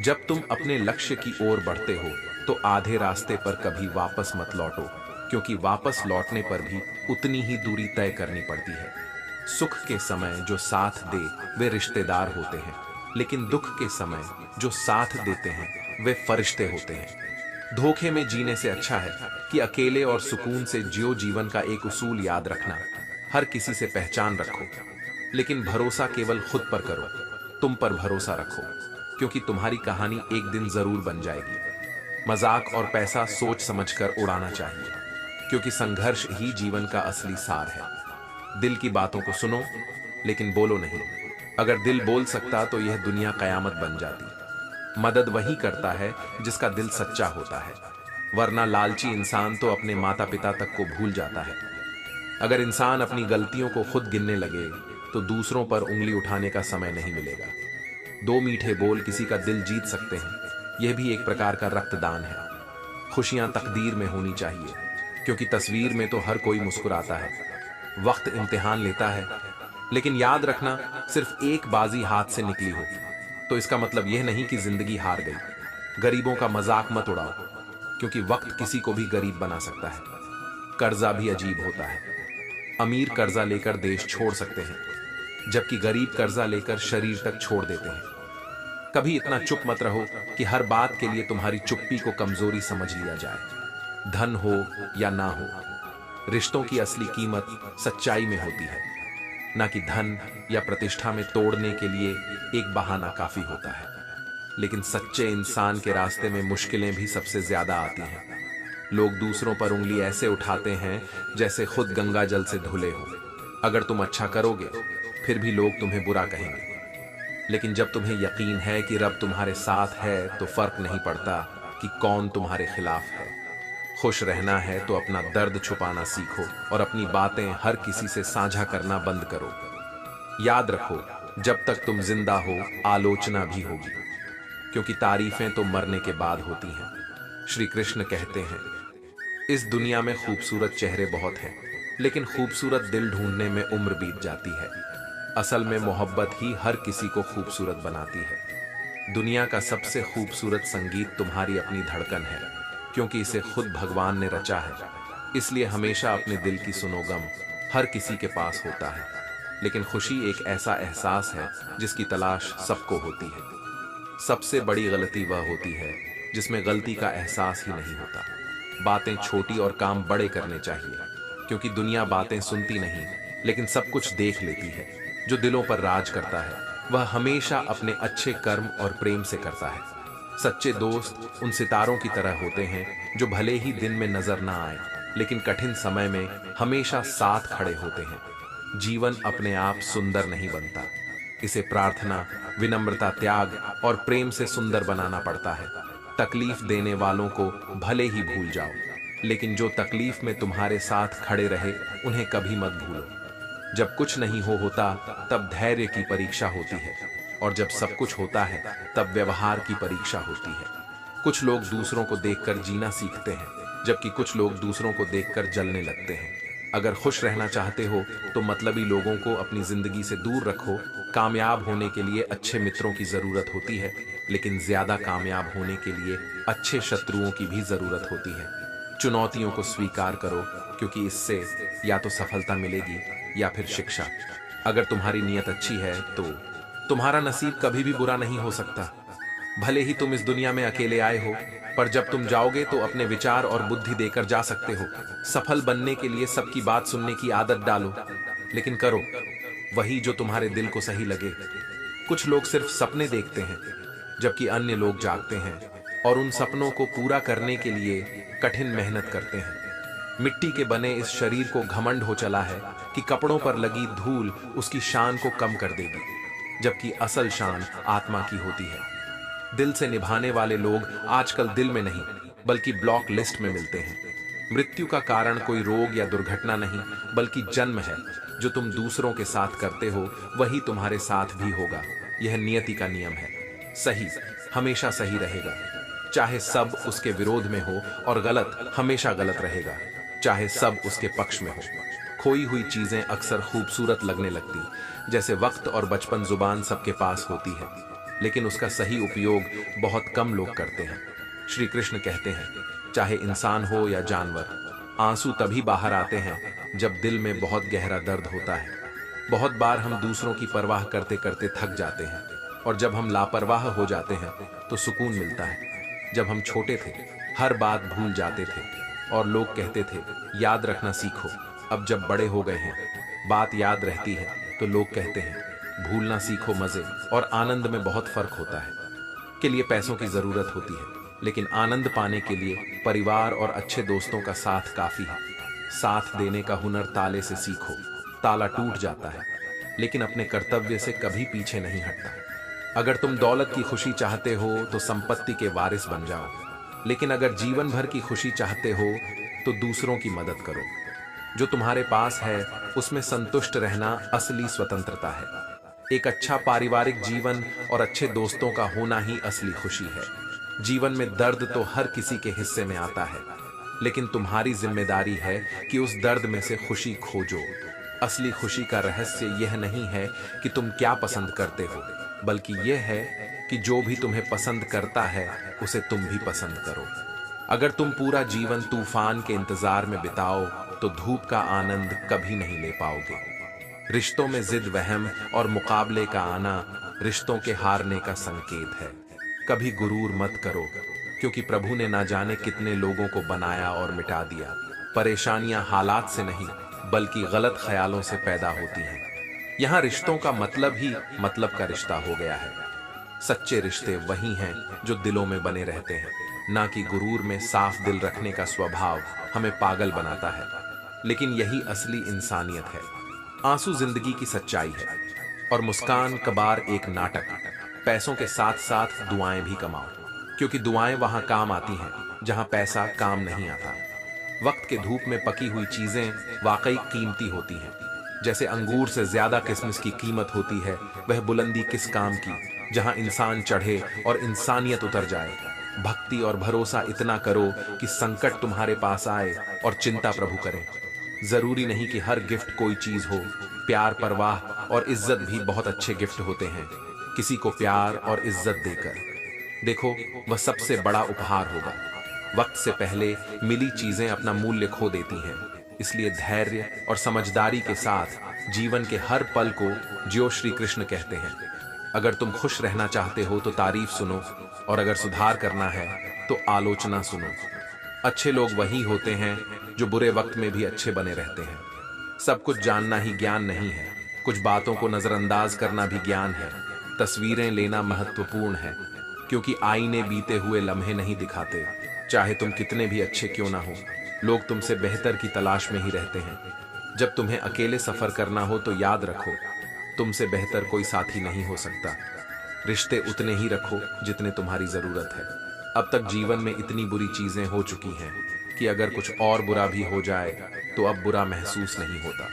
जब तुम अपने लक्ष्य की ओर बढ़ते हो तो आधे रास्ते पर कभी वापस मत लौटो, क्योंकि वापस लौटने पर भी उतनी ही दूरी तय करनी पड़ती है। सुख के समय जो साथ दे वे रिश्तेदार होते हैं, लेकिन दुख के समय जो साथ देते हैं वे फरिश्ते होते हैं। धोखे में जीने से अच्छा है कि अकेले और सुकून से जियो। जीवन का एक उसूल याद रखना, हर किसी से पहचान रखो, लेकिन भरोसा केवल खुद पर करो। तुम पर भरोसा रखो, क्योंकि तुम्हारी कहानी एक दिन जरूर बन जाएगी। मजाक और पैसा सोच समझकर उड़ाना चाहिए, क्योंकि संघर्ष ही जीवन का असली सार है। दिल की बातों को सुनो, लेकिन बोलो नहीं। अगर दिल बोल सकता तो यह दुनिया कयामत बन जाती। मदद वही करता है जिसका दिल सच्चा होता है, वरना लालची इंसान तो अपने माता पिता तक को भूल जाता है। अगर इंसान अपनी गलतियों को खुद गिनने लगे तो दूसरों पर उंगली उठाने का समय नहीं मिलेगा। दो मीठे बोल किसी का दिल जीत सकते हैं, यह भी एक प्रकार का रक्तदान है। खुशियां तकदीर में होनी चाहिए, क्योंकि तस्वीर में तो हर कोई मुस्कुराता है। वक्त इम्तिहान लेता है, लेकिन याद रखना, सिर्फ एक बाजी हाथ से निकली हो तो इसका मतलब यह नहीं कि जिंदगी हार गई। गरीबों का मजाक मत उड़ाओ, क्योंकि वक्त किसी को भी गरीब बना सकता है। कर्जा भी अजीब होता है। अमीर कर्जा लेकर देश छोड़ सकते हैं, जबकि गरीब कर्जा लेकर शरीर तक छोड़ देते हैं। कभी इतना चुप मत रहो कि हर बात के लिए तुम्हारी चुप्पी को कमजोरी समझ लिया जाए। धन हो या ना हो, रिश्तों की असली कीमत सच्चाई में होती है, ना कि धन या प्रतिष्ठा में तोड़ने के लिए एक बहाना काफी होता है। लेकिन सच्चे इंसान के रास्ते में मुश्किलें भी सबसे ज्यादा आती हैं। लोग दूसरों पर उंगली ऐसे उठाते हैं जैसे खुद गंगा जल से धुले हो। अगर तुम अच्छा करोगे फिर भी लोग तुम्हें बुरा कहेंगे, लेकिन जब तुम्हें यकीन है कि रब तुम्हारे साथ है तो फर्क नहीं पड़ता कि कौन तुम्हारे खिलाफ है। खुश रहना है तो अपना दर्द छुपाना सीखो और अपनी बातें हर किसी से साझा करना बंद करो। याद रखो, जब तक तुम जिंदा हो आलोचना भी होगी, क्योंकि तारीफें तो मरने के बाद होती हैं। श्री कृष्ण कहते हैं, इस दुनिया में खूबसूरत चेहरे बहुत हैं, लेकिन खूबसूरत दिल ढूंढने में उम्र बीत जाती है। असल में मोहब्बत ही हर किसी को खूबसूरत बनाती है। दुनिया का सबसे खूबसूरत संगीत तुम्हारी अपनी धड़कन है, क्योंकि इसे खुद भगवान ने रचा है। इसलिए हमेशा अपने दिल की सुनो गम, हर किसी के पास होता है। लेकिन खुशी एक ऐसा एहसास है जिसकी तलाश सबको होती है। सबसे बड़ी गलती वह होती है जिसमें गलती का एहसास ही नहीं होता। बातें छोटी और काम बड़े करने चाहिए, क्योंकि दुनिया बातें सुनती नहीं लेकिन सब कुछ देख लेती है। जो दिलों पर राज करता है वह हमेशा अपने अच्छे कर्म और प्रेम से करता है। सच्चे दोस्त उन सितारों की तरह होते हैं जो भले ही दिन में नजर ना आए लेकिन कठिन समय में हमेशा साथ खड़े होते हैं। जीवन अपने आप सुंदर नहीं बनता, इसे प्रार्थना, विनम्रता, त्याग और प्रेम से सुंदर बनाना पड़ता है। तकलीफ देने वालों को भले ही भूल जाओ, लेकिन जो तकलीफ में तुम्हारे साथ खड़े रहे उन्हें कभी मत भूलो। जब कुछ नहीं होता तब धैर्य की परीक्षा होती है, और जब सब कुछ होता है तब व्यवहार की परीक्षा होती है। कुछ लोग दूसरों को देखकर जीना सीखते हैं, जबकि कुछ लोग दूसरों को देखकर जलने लगते हैं। अगर खुश रहना चाहते हो तो मतलबी लोगों को अपनी जिंदगी से दूर रखो। कामयाब होने के लिए अच्छे मित्रों की जरूरत होती है, लेकिन ज्यादा कामयाब होने के लिए अच्छे शत्रुओं की भी जरूरत होती है। चुनौतियों को स्वीकार करो, क्योंकि इससे या तो सफलता मिलेगी या फिर शिक्षा। अगर तुम्हारी नीयत अच्छी है तो तुम्हारा नसीब कभी भी बुरा नहीं हो सकता। भले ही तुम इस दुनिया में अकेले आए हो, पर जब तुम जाओगे तो अपने विचार और बुद्धि देकर जा सकते हो। सफल बनने के लिए सबकी बात सुनने की आदत डालो, लेकिन करो वही जो तुम्हारे दिल को सही लगे। कुछ लोग सिर्फ सपने देखते हैं, जबकि अन्य लोग जागते हैं और उन सपनों को पूरा करने के लिए कठिन मेहनत करते हैं। मिट्टी के बने इस शरीर को घमंड हो चला है कि कपड़ों पर लगी धूल उसकी शान को कम कर देगी, जबकि असल शान आत्मा की होती है। दिल से निभाने वाले लोग आजकल दिल में नहीं बल्कि ब्लॉक लिस्ट में मिलते हैं। मृत्यु का कारण कोई रोग या दुर्घटना नहीं बल्कि जन्म है। जो तुम दूसरों के साथ करते हो वही तुम्हारे साथ भी होगा। यह नियति का नियम है। सही हमेशा सही रहेगा, चाहे सब उसके विरोध में हो, और गलत हमेशा गलत रहेगा, चाहे सब उसके पक्ष में हो। खोई हुई चीजें अक्सर खूबसूरत लगने लगती, जैसे वक्त और बचपन जुबान सबके पास होती है, लेकिन उसका सही उपयोग बहुत कम लोग करते हैं। श्री कृष्ण कहते हैं, चाहे इंसान हो या जानवर, आंसू तभी बाहर आते हैं जब दिल में बहुत गहरा दर्द होता है। बहुत बार हम दूसरों की परवाह करते करते थक जाते हैं, और जब हम लापरवाह हो जाते हैं तो सुकून मिलता है। जब हम छोटे थे हर बात भूल जाते थे और लोग कहते थे याद रखना सीखो। अब जब बड़े हो गए हैं बात याद रहती है तो लोग कहते हैं भूलना सीखो। मजे और आनंद में बहुत फर्क होता है। के लिए पैसों की जरूरत होती है, लेकिन आनंद पाने के लिए परिवार और अच्छे दोस्तों का साथ काफी है। साथ देने का हुनर ताले से सीखो। ताला टूट जाता है लेकिन अपने कर्तव्य से कभी पीछे नहीं हटता। अगर तुम दौलत की खुशी चाहते हो तो संपत्ति के वारिस बन जाओ, लेकिन अगर जीवन भर की खुशी चाहते हो तो दूसरों की मदद करो। जो तुम्हारे पास है उसमें संतुष्ट रहना असली स्वतंत्रता है। एक अच्छा पारिवारिक जीवन और अच्छे दोस्तों का होना ही असली खुशी है। जीवन में दर्द तो हर किसी के हिस्से में आता है, लेकिन तुम्हारी जिम्मेदारी है कि उस दर्द में से खुशी खोजो। असली खुशी का रहस्य यह नहीं है कि तुम क्या पसंद करते हो, बल्कि यह है कि जो भी तुम्हें पसंद करता है उसे तुम भी पसंद करो। अगर तुम पूरा जीवन तूफान के इंतजार में बिताओ तो धूप का आनंद कभी नहीं ले पाओगे। रिश्तों में जिद, वहम और मुकाबले का आना रिश्तों के हारने का संकेत है। कभी गुरूर मत करो, क्योंकि प्रभु ने ना जाने कितने लोगों को बनाया और मिटा दिया। परेशानियां हालात से नहीं बल्कि गलत ख्यालों से पैदा होती हैं। यहाँ रिश्तों का मतलब ही मतलब का रिश्ता हो गया है। सच्चे रिश्ते वही हैं जो दिलों में बने रहते हैं, ना कि गुरूर में। साफ दिल रखने का स्वभाव हमें पागल बनाता है, लेकिन यही असली इंसानियत है। आंसू जिंदगी की सच्चाई है और मुस्कान कबार एक नाटक। पैसों के साथ साथ दुआएं भी कमाओ, क्योंकि दुआएं वहां काम आती हैं जहां पैसा काम नहीं आता। वक्त के धूप में पकी हुई चीजें वाकई कीमती होती हैं। जैसे अंगूर से ज्यादा किस्मत की कीमत होती है, वह बुलंदी किस काम की जहां इंसान चढ़े और इंसानियत उतर जाए। भक्ति और भरोसा इतना करो कि संकट तुम्हारे पास आए और चिंता प्रभु करे। जरूरी नहीं कि हर गिफ्ट कोई चीज हो। प्यार, परवाह और इज्जत भी बहुत अच्छे गिफ्ट होते हैं। किसी को प्यार और इज्जत देकर देखो, वह सबसे बड़ा उपहार होगा। वक्त से पहले मिली चीजें अपना मूल्य खो देती हैं, इसलिए धैर्य और समझदारी के साथ जीवन के हर पल को जियो। श्री कृष्ण कहते हैं, अगर तुम खुश रहना चाहते हो तो तारीफ सुनो, और अगर सुधार करना है तो आलोचना सुनो। अच्छे लोग वही होते हैं जो बुरे वक्त में भी अच्छे बने रहते हैं। सब कुछ जानना ही ज्ञान नहीं है, कुछ बातों को नजरअंदाज करना भी ज्ञान है। तस्वीरें लेना महत्वपूर्ण है, क्योंकि आईने बीते हुए लम्हे नहीं दिखाते। चाहे तुम कितने भी अच्छे क्यों ना हो, लोग तुमसे बेहतर की तलाश में ही रहते हैं। जब तुम्हें अकेले सफर करना हो तो याद रखो, तुमसे बेहतर कोई साथी नहीं हो सकता। रिश्ते उतने ही रखो जितने तुम्हारी जरूरत है। अब तक जीवन में इतनी बुरी चीजें हो चुकी हैं कि अगर कुछ और बुरा भी हो जाए तो अब बुरा महसूस नहीं होता।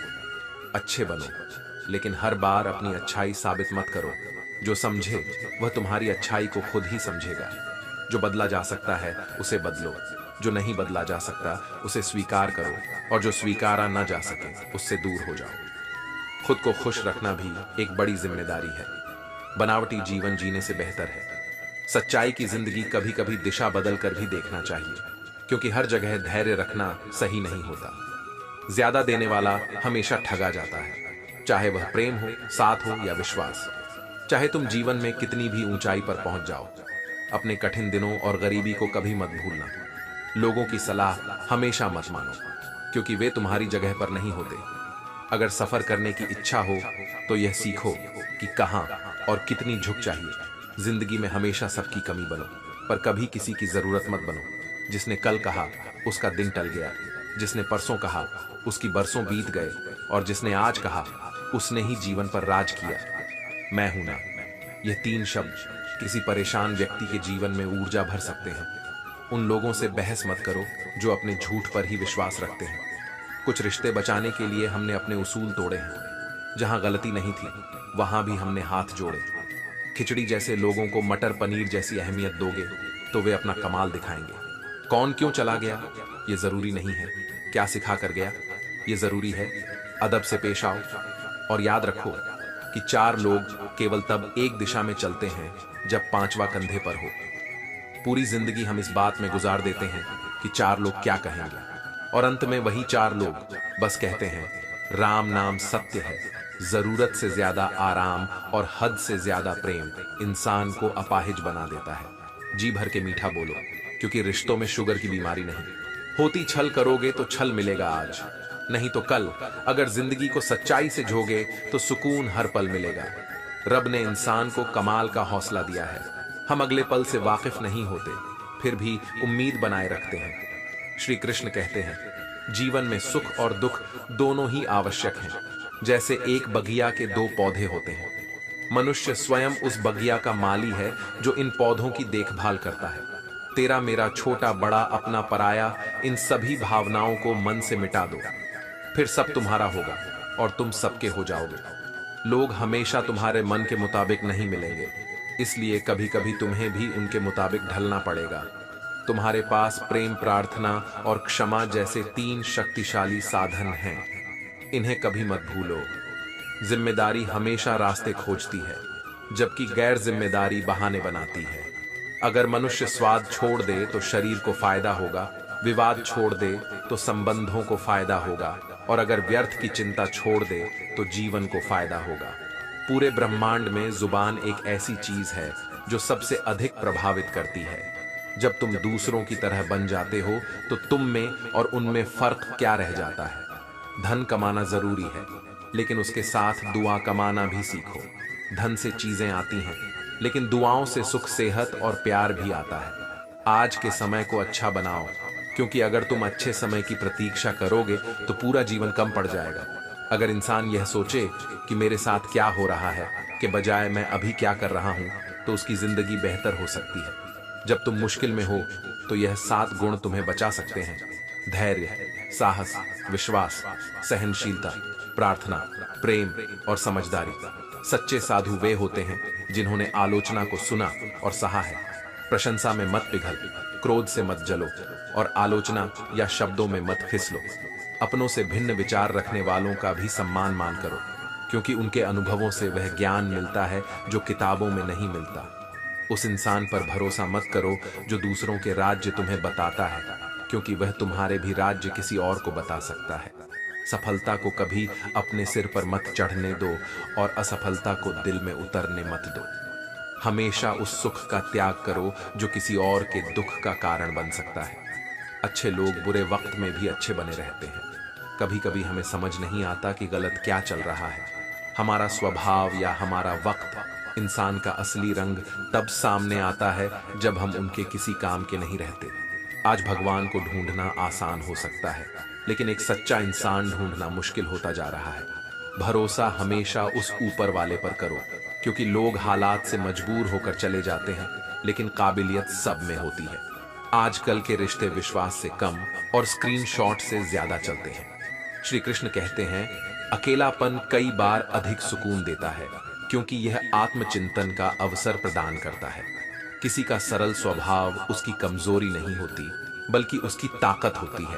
अच्छे बनो, लेकिन हर बार अपनी अच्छाई साबित मत करो। जो समझे वह तुम्हारी अच्छाई को खुद ही समझेगा। जो बदला जा सकता है उसे बदलो, जो नहीं बदला जा सकता उसे स्वीकार करो, और जो स्वीकारा न जा सके उससे दूर हो जाओ। खुद को खुश रखना भी एक बड़ी जिम्मेदारी है। बनावटी जीवन जीने से बेहतर है। सच्चाई की जिंदगी कभी कभी दिशा बदल कर भी देखना चाहिए, क्योंकि हर जगह धैर्य रखना सही नहीं होता। ज्यादा देने वाला हमेशा ठगा जाता है, चाहे वह प्रेम हो, साथ हो या विश्वास। चाहे तुम जीवन में कितनी भी ऊंचाई पर पहुंच जाओ, अपने कठिन दिनों और गरीबी को कभी मत भूलना। लोगों की सलाह हमेशा मत मानो, क्योंकि वे तुम्हारी जगह पर नहीं होते। अगर सफर करने की इच्छा हो तो यह सीखो कि कहां और कितनी झुक चाहिए। जिंदगी में हमेशा सबकी कमी बनो, पर कभी किसी की जरूरत मत बनो। जिसने कल कहा उसका दिन टल गया, जिसने परसों कहा उसकी बरसों बीत गए, और जिसने आज कहा उसने ही जीवन पर राज किया। मैं हूं ना, यह 3 शब्द किसी परेशान व्यक्ति के जीवन में ऊर्जा भर सकते हैं। उन लोगों से बहस मत करो जो अपने झूठ पर ही विश्वास रखते हैं। कुछ रिश्ते बचाने के लिए हमने अपने उसूल तोड़े हैं। जहां गलती नहीं थी वहां भी हमने हाथ जोड़े। खिचड़ी जैसे लोगों को मटर पनीर जैसी अहमियत दोगे तो वे अपना कमाल दिखाएंगे। कौन क्यों चला गया ये जरूरी नहीं है, क्या सिखा कर गया ये जरूरी है। अदब से पेश आओ, और याद रखो कि 4 लोग केवल तब एक दिशा में चलते हैं जब 5वां कंधे पर हो। पूरी जिंदगी हम इस बात में गुजार देते हैं कि 4 लोग क्या कहेंगे, और अंत में वही 4 लोग बस कहते हैं राम नाम सत्य है। जरूरत से ज्यादा आराम और हद से ज्यादा प्रेम इंसान को अपाहिज बना देता है। जी भर के मीठा बोलो, क्योंकि रिश्तों में शुगर की बीमारी नहीं होती। छल करोगे तो छल मिलेगा आज, नहीं तो कल। अगर जिंदगी को सच्चाई से जोगे तो सुकून हर पल मिलेगा। रब ने इंसान को कमाल का हौसला दिया है। हम अगले पल से वाकिफ नहीं होते, फिर भी उम्मीद बनाए रखते हैं। श्री कृष्ण कहते हैं, जीवन में सुख और दुख दोनों ही आवश्यक हैं। जैसे एक बगिया के 2 पौधे होते हैं, मनुष्य स्वयं उस बगिया का माली है जो इन पौधों की देखभाल करता है। तेरा मेरा, छोटा बड़ा, अपना पराया, इन सभी भावनाओं को मन से मिटा दो, फिर सब तुम्हारा होगा और तुम सबके हो जाओगे। लोग हमेशा तुम्हारे मन के मुताबिक नहीं मिलेंगे, इसलिए कभी कभी तुम्हें भी उनके मुताबिक ढलना पड़ेगा। तुम्हारे पास प्रेम, प्रार्थना और क्षमा जैसे 3 शक्तिशाली साधन हैं, इन्हें कभी मत भूलो। जिम्मेदारी हमेशा रास्ते खोजती है, जबकि गैर जिम्मेदारी बहाने बनाती है। अगर मनुष्य स्वाद छोड़ दे तो शरीर को फायदा होगा, विवाद छोड़ दे तो संबंधों को फायदा होगा, और अगर व्यर्थ की चिंता छोड़ दे तो जीवन को फायदा होगा। पूरे ब्रह्मांड में जुबान एक ऐसी चीज है जो सबसे अधिक प्रभावित करती है। जब तुम दूसरों की तरह बन जाते हो तो तुम में और उनमें फर्क क्या रह जाता है। धन कमाना जरूरी है, लेकिन उसके साथ दुआ कमाना भी सीखो। धन से चीजें आती हैं, लेकिन दुआओं से सुख, सेहत और प्यार भी आता है। आज के समय को अच्छा बनाओ, क्योंकि अगर तुम अच्छे समय की प्रतीक्षा करोगे तो पूरा जीवन कम पड़ जाएगा। अगर इंसान यह सोचे कि मेरे साथ क्या हो रहा है के बजाय मैं अभी क्या कर रहा हूं, तो उसकी जिंदगी बेहतर हो सकती है। जब तुम मुश्किल में हो तो यह 7 गुण तुम्हें बचा सकते हैं: धैर्य, साहस, विश्वास, सहनशीलता, प्रार्थना, प्रेम और समझदारी। सच्चे साधु वे होते हैं जिन्होंने आलोचना को सुना और सहा है। प्रशंसा में मत पिघल, क्रोध से मत जलो, और आलोचना या शब्दों में मत फिसलो। अपनों से भिन्न विचार रखने वालों का भी सम्मान मान करो, क्योंकि उनके अनुभवों से वह ज्ञान मिलता है जो किताबों में नहीं मिलता। उस इंसान पर भरोसा मत करो जो दूसरों के राज्य तुम्हें बताता है, क्योंकि वह तुम्हारे भी राज्य किसी और को बता सकता है। सफलता को कभी अपने सिर पर मत चढ़ने दो और असफलता को दिल में उतरने मत दो। हमेशा उस सुख का त्याग करो जो किसी और के दुख का कारण बन सकता है। अच्छे लोग बुरे वक्त में भी अच्छे बने रहते हैं। कभी कभी हमें समझ नहीं आता कि गलत क्या चल रहा है, हमारा स्वभाव या हमारा वक्त। इंसान का असली रंग तब सामने आता है जब हम उनके किसी काम के नहीं रहते। आज भगवान को ढूंढना आसान हो सकता है, लेकिन एक सच्चा इंसान ढूंढना मुश्किल होता जा रहा है। भरोसा हमेशा उस ऊपर वाले पर करो, क्योंकि लोग हालात से मजबूर होकर चले जाते हैं, लेकिन काबिलियत सब में होती है। आजकल के रिश्ते विश्वास से कम और स्क्रीनशॉट से ज्यादा चलते हैं। श्री कृष्ण कहते हैं, अकेलापन कई बार अधिक सुकून देता है, क्योंकि यह आत्मचिंतन का अवसर प्रदान करता है। किसी का सरल स्वभाव उसकी कमजोरी नहीं होती, बल्कि उसकी ताकत होती है।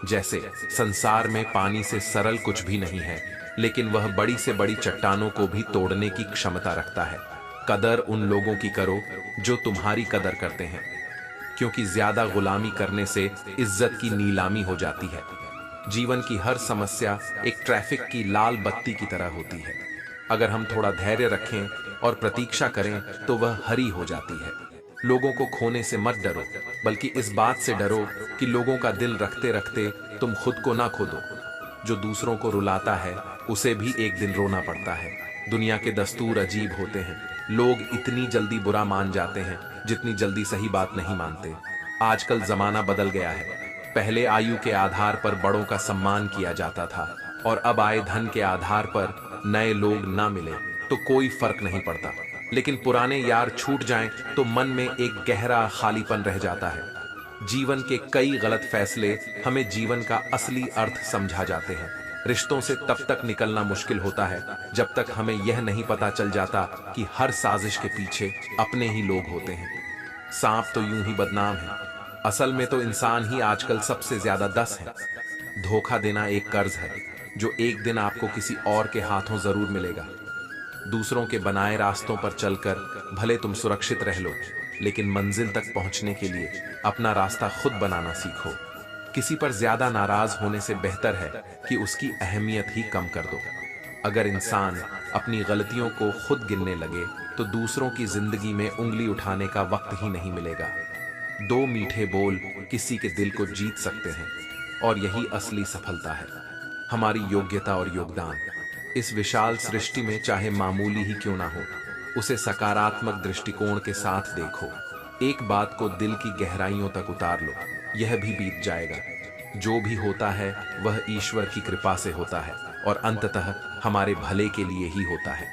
जैसे संसार में पानी से सरल कुछ भी नहीं है, लेकिन वह बड़ी से बड़ी चट्टानों को भी तोड़ने की क्षमता रखता है। कदर उन लोगों की करो जो तुम्हारी कदर करते हैं, क्योंकि ज्यादा गुलामी करने से इज्जत की नीलामी हो जाती है। जीवन की हर समस्या एक ट्रैफिक की लाल बत्ती की तरह होती है। अगर हम थोड़ा धैर्य रखें और प्रतीक्षा करें तो वह हरी हो जाती है। लोगों को खोने से मत डरो, बल्कि इस बात से डरो कि लोगों का दिल रखते रखते तुम खुद को ना खो दो। जो दूसरों को रुलाता है उसे भी एक दिन रोना पड़ता है। दुनिया के दस्तूर अजीब होते हैं। लोग इतनी जल्दी बुरा मान जाते हैं जितनी जल्दी सही बात नहीं मानते। आजकल जमाना बदल गया है। पहले आयु के आधार पर बड़ों का सम्मान किया जाता था, और अब आए धन के आधार पर नए लोग ना मिले तो कोई फर्क नहीं पड़ता। लेकिन पुराने यार छूट जाएं तो मन में एक गहरा खालीपन रह जाता है। जीवन के कई गलत फैसले हमें जीवन का असली अर्थ समझा जाते हैं। रिश्तों से तब तक निकलना मुश्किल होता है जब तक हमें यह नहीं पता चल जाता कि हर साजिश के पीछे अपने ही लोग होते हैं। सांप तो यूं ही बदनाम है, असल में तो इंसान ही आजकल सबसे ज्यादा दस है। धोखा देना एक कर्ज है जो एक दिन आपको किसी और के हाथों जरूर मिलेगा। दूसरों के बनाए रास्तों पर चलकर भले तुम सुरक्षित रह लो, लेकिन मंजिल तक पहुंचने के लिए अपना रास्ता खुद बनाना सीखो। किसी पर ज्यादा नाराज होने से बेहतर है कि उसकी अहमियत ही कम कर दो। अगर इंसान अपनी गलतियों को खुद गिनने लगे तो दूसरों की जिंदगी में उंगली उठाने का वक्त ही नहीं मिलेगा। दो मीठे बोल किसी के दिल को जीत सकते हैं, और यही असली सफलता है। हमारी योग्यता और योगदान इस विशाल सृष्टि में चाहे मामूली ही क्यों ना हो, उसे सकारात्मक दृष्टिकोण के साथ देखो। एक बात को दिल की गहराइयों तक उतार लो, यह भी बीत जाएगा। जो भी होता है वह ईश्वर की कृपा से होता है, और अंततः हमारे भले के लिए ही होता है।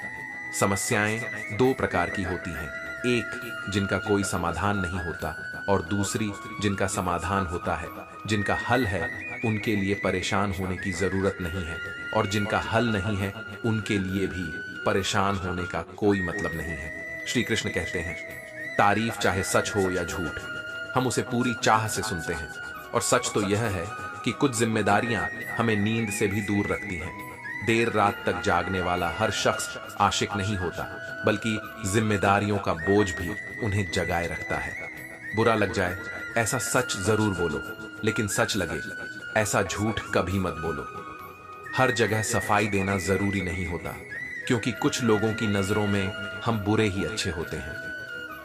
समस्याएं दो प्रकार की होती हैं, एक जिनका कोई समाधान नहीं होता, और दूसरी जिनका समाधान होता है। जिनका हल है उनके लिए परेशान होने की जरूरत नहीं है, और जिनका हल नहीं है उनके लिए भी परेशान होने का कोई मतलब नहीं है। श्री कृष्ण कहते हैं, तारीफ चाहे सच हो या झूठ, हम उसे पूरी चाह से सुनते हैं। और सच तो यह है कि कुछ जिम्मेदारियां हमें नींद से भी दूर रखती हैं। देर रात तक जागने वाला हर शख्स आशिक नहीं होता, बल्कि जिम्मेदारियों का बोझ भी उन्हें जगाए रखता है। बुरा लग जाए ऐसा सच जरूर बोलो, लेकिन सच लगे ऐसा झूठ कभी मत बोलो। हर जगह सफाई देना जरूरी नहीं होता, क्योंकि कुछ लोगों की नजरों में हम बुरे ही अच्छे होते हैं।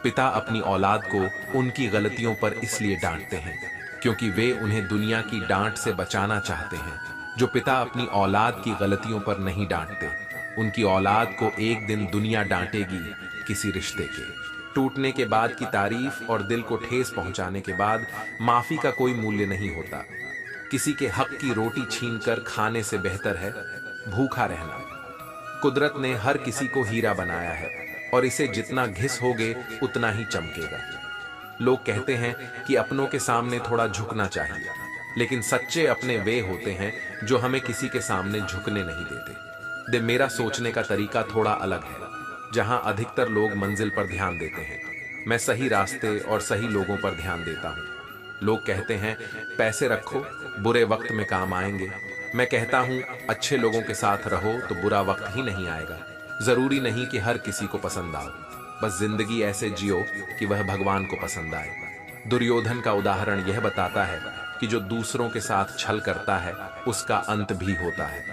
पिता अपनी औलाद को उनकी गलतियों पर इसलिए डांटते हैं क्योंकि वे उन्हें दुनिया की डांट से बचाना चाहते हैं। जो पिता अपनी औलाद की गलतियों पर नहीं डांटते, उनकी औलाद को एक दिन दुनिया डांटेगी। किसी रिश्ते के टूटने के बाद की तारीफ और दिल को ठेस पहुंचाने के बाद माफी का कोई मूल्य नहीं होता। किसी के हक की रोटी छीनकर खाने से बेहतर है भूखा रहना। कुदरत ने हर किसी को हीरा बनाया है, और इसे जितना घिस होगे उतना ही चमकेगा। लोग कहते हैं कि अपनों के सामने थोड़ा झुकना चाहिए, लेकिन सच्चे अपने वे होते हैं जो हमें किसी के सामने झुकने नहीं देते। मेरा सोचने का तरीका थोड़ा अलग है। जहां अधिकतर लोग मंजिल पर ध्यान देते हैं, मैं सही रास्ते और सही लोगों पर ध्यान देता हूं। लोग कहते हैं पैसे रखो, बुरे वक्त में काम आएंगे। मैं कहता हूं अच्छे लोगों के साथ रहो तो बुरा वक्त ही नहीं आएगा। जरूरी नहीं कि हर किसी को पसंद आओ, बस जिंदगी ऐसे जियो कि वह भगवान को पसंद आए। दुर्योधन का उदाहरण यह बताता है कि जो दूसरों के साथ छल करता है उसका अंत भी होता है।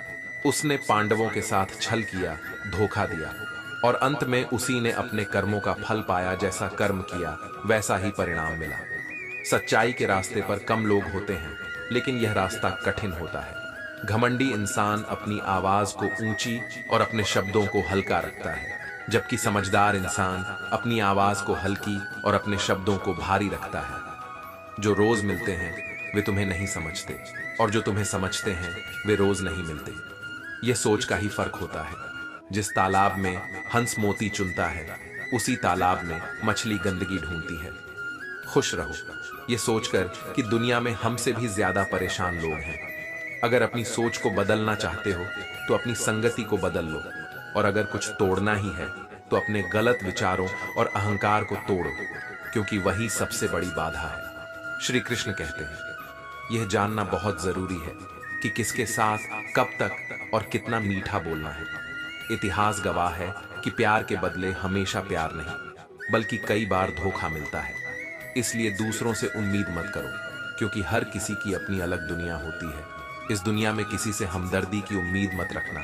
उसने पांडवों के साथ छल किया, धोखा दिया, और अंत में उसी ने अपने कर्मों का फल पाया। जैसा कर्म किया वैसा ही परिणाम मिला। सच्चाई के रास्ते पर कम लोग होते हैं, लेकिन यह रास्ता कठिन होता है। घमंडी इंसान अपनी आवाज को ऊंची और अपने शब्दों को हल्का रखता है, जबकि समझदार इंसान अपनी आवाज को हल्की और अपने शब्दों को भारी रखता है। जो रोज मिलते हैं वे तुम्हें नहीं समझते, और जो तुम्हें समझते हैं वे रोज नहीं मिलते। यह सोच का ही फर्क होता है। जिस तालाब में हंस मोती चुनता है, उसी तालाब में मछली गंदगी ढूंढती है। खुश रहो ये सोचकर कि दुनिया में हमसे भी ज्यादा परेशान लोग हैं। अगर अपनी सोच को बदलना चाहते हो तो अपनी संगति को बदल लो, और अगर कुछ तोड़ना ही है तो अपने गलत विचारों और अहंकार को तोड़ो, क्योंकि वही सबसे बड़ी बाधा है। श्री कृष्ण कहते हैं यह जानना बहुत जरूरी है कि किसके साथ कब तक और कितना मीठा बोलना है। इतिहास गवाह है कि प्यार के बदले हमेशा प्यार नहीं, बल्कि कई बार धोखा मिलता है। इसलिए दूसरों से उम्मीद मत करो, क्योंकि हर किसी की अपनी अलग दुनिया होती है। इस दुनिया में किसी से हमदर्दी की उम्मीद मत रखना,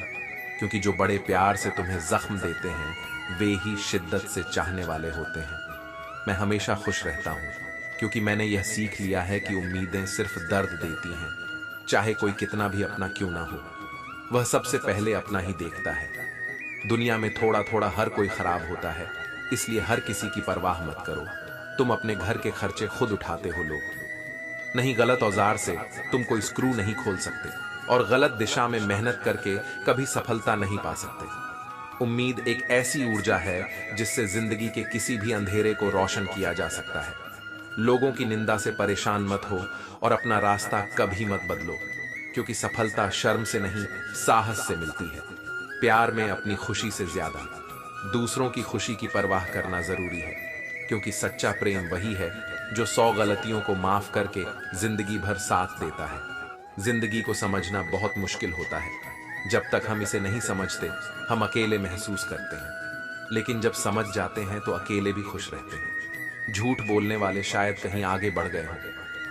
क्योंकि जो बड़े प्यार से तुम्हें जख्म देते हैं वे ही शिद्दत से चाहने वाले होते हैं। मैं हमेशा खुश रहता हूँ, क्योंकि मैंने यह सीख लिया है कि उम्मीदें सिर्फ दर्द देती हैं। चाहे कोई कितना भी अपना क्यों ना हो, वह सबसे पहले अपना ही देखता है। दुनिया में थोड़ा थोड़ा हर कोई खराब होता है, इसलिए हर किसी की परवाह मत करो। तुम अपने घर के खर्चे खुद उठाते हो लोग, नहीं गलत औजार से तुम कोई स्क्रू नहीं खोल सकते, और गलत दिशा में मेहनत करके कभी सफलता नहीं पा सकते। उम्मीद एक ऐसी ऊर्जा है जिससे जिंदगी के किसी भी अंधेरे को रोशन किया जा सकता है। लोगों की निंदा से परेशान मत हो और अपना रास्ता कभी मत बदलो, क्योंकि सफलता शर्म से नहीं साहस से मिलती है। प्यार में अपनी खुशी से ज्यादा दूसरों की खुशी की परवाह करना जरूरी है, क्योंकि सच्चा प्रेम वही है जो 100 गलतियों को माफ करके जिंदगी भर साथ देता है। जिंदगी को समझना बहुत मुश्किल होता है। जब तक हम इसे नहीं समझते हम अकेले महसूस करते हैं, लेकिन जब समझ जाते हैं तो अकेले भी खुश रहते हैं। झूठ बोलने वाले शायद कहीं आगे बढ़ गए हों,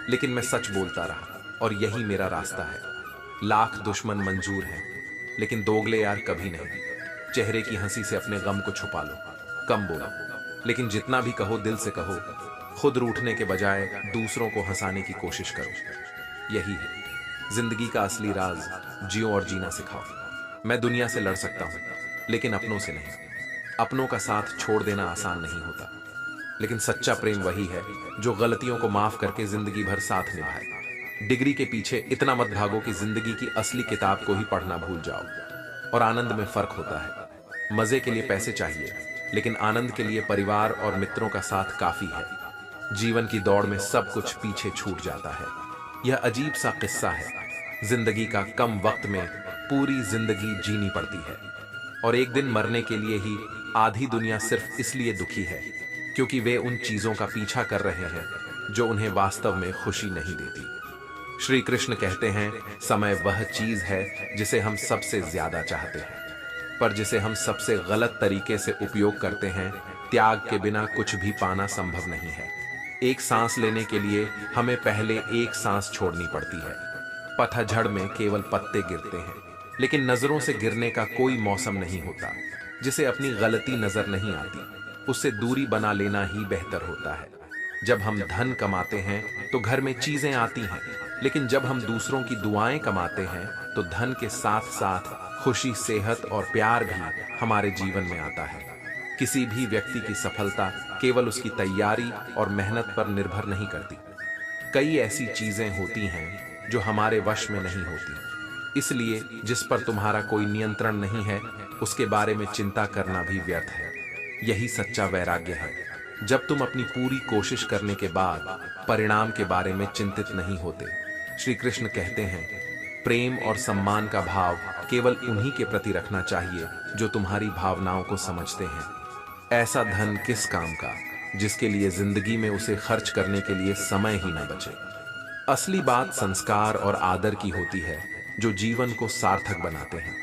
लेकिन मैं सच बोलता रहा और यही मेरा रास्ता है। लाख दुश्मन मंजूर हैं, लेकिन दोगले यार कभी नहीं। चेहरे की हंसी से अपने गम को छुपा लो, कम बोलो, लेकिन जितना भी कहो दिल से कहो। खुद रूठने के बजाय दूसरों को हंसाने की कोशिश करो। यही है जिंदगी का असली राज। जियो और जीना सिखाओ। मैं दुनिया से लड़ सकता हूं, लेकिन अपनों से नहीं। अपनों का साथ छोड़ देना आसान नहीं होता, लेकिन सच्चा प्रेम वही है जो गलतियों को माफ करके जिंदगी भर साथ निभाए। डिग्री के पीछे इतना मत भागो कि जिंदगी की असली किताब को ही पढ़ना भूल जाओ। और आनंद में फर्क होता है। मजे के लिए पैसे चाहिए, लेकिन आनंद के लिए परिवार और मित्रों का साथ काफी है। जीवन की दौड़ में सब कुछ पीछे छूट जाता है। यह अजीब सा किस्सा है। जिंदगी का कम वक्त में पूरी जिंदगी जीनी पड़ती है, और एक दिन मरने के लिए ही आधी दुनिया सिर्फ इसलिए दुखी है क्योंकि वे उन चीजों का पीछा कर रहे हैं जो उन्हें वास्तव में खुशी नहीं देती। श्री कृष्ण कहते हैं समय वह चीज है जिसे हम सबसे ज्यादा चाहते हैं, पर जिसे हम सबसे गलत तरीके से उपयोग करते हैं। त्याग के बिना कुछ भी पाना संभव नहीं है। एक सांस लेने के लिए हमें पहले एक सांस छोड़नी पड़ती है। पतझड़ में केवल पत्ते गिरते हैं, लेकिन नजरों से गिरने का कोई मौसम नहीं होता। जिसे अपनी गलती नजर नहीं आती उससे दूरी बना लेना ही बेहतर होता है। जब हम धन कमाते हैं तो घर में चीजें आती हैं, लेकिन जब हम दूसरों की दुआएं कमाते हैं तो धन के साथ साथ खुशी, सेहत और प्यार भी हमारे जीवन में आता है। किसी भी व्यक्ति की सफलता केवल उसकी तैयारी और मेहनत पर निर्भर नहीं करती। कई ऐसी चीजें होती हैं जो हमारे वश में नहीं होती। इसलिए जिस पर तुम्हारा कोई नियंत्रण नहीं है उसके बारे में चिंता करना भी व्यर्थ है। यही सच्चा वैराग्य है, जब तुम अपनी पूरी कोशिश करने के बाद परिणाम के बारे में चिंतित नहीं होते। श्री कृष्ण कहते हैं प्रेम और सम्मान का भाव केवल उन्हीं के प्रति रखना चाहिए जो तुम्हारी भावनाओं को समझते हैं। ऐसा धन किस काम का जिसके लिए जिंदगी में उसे खर्च करने के लिए समय ही न बचे। असली बात संस्कार और आदर की होती है जो जीवन को सार्थक बनाते हैं।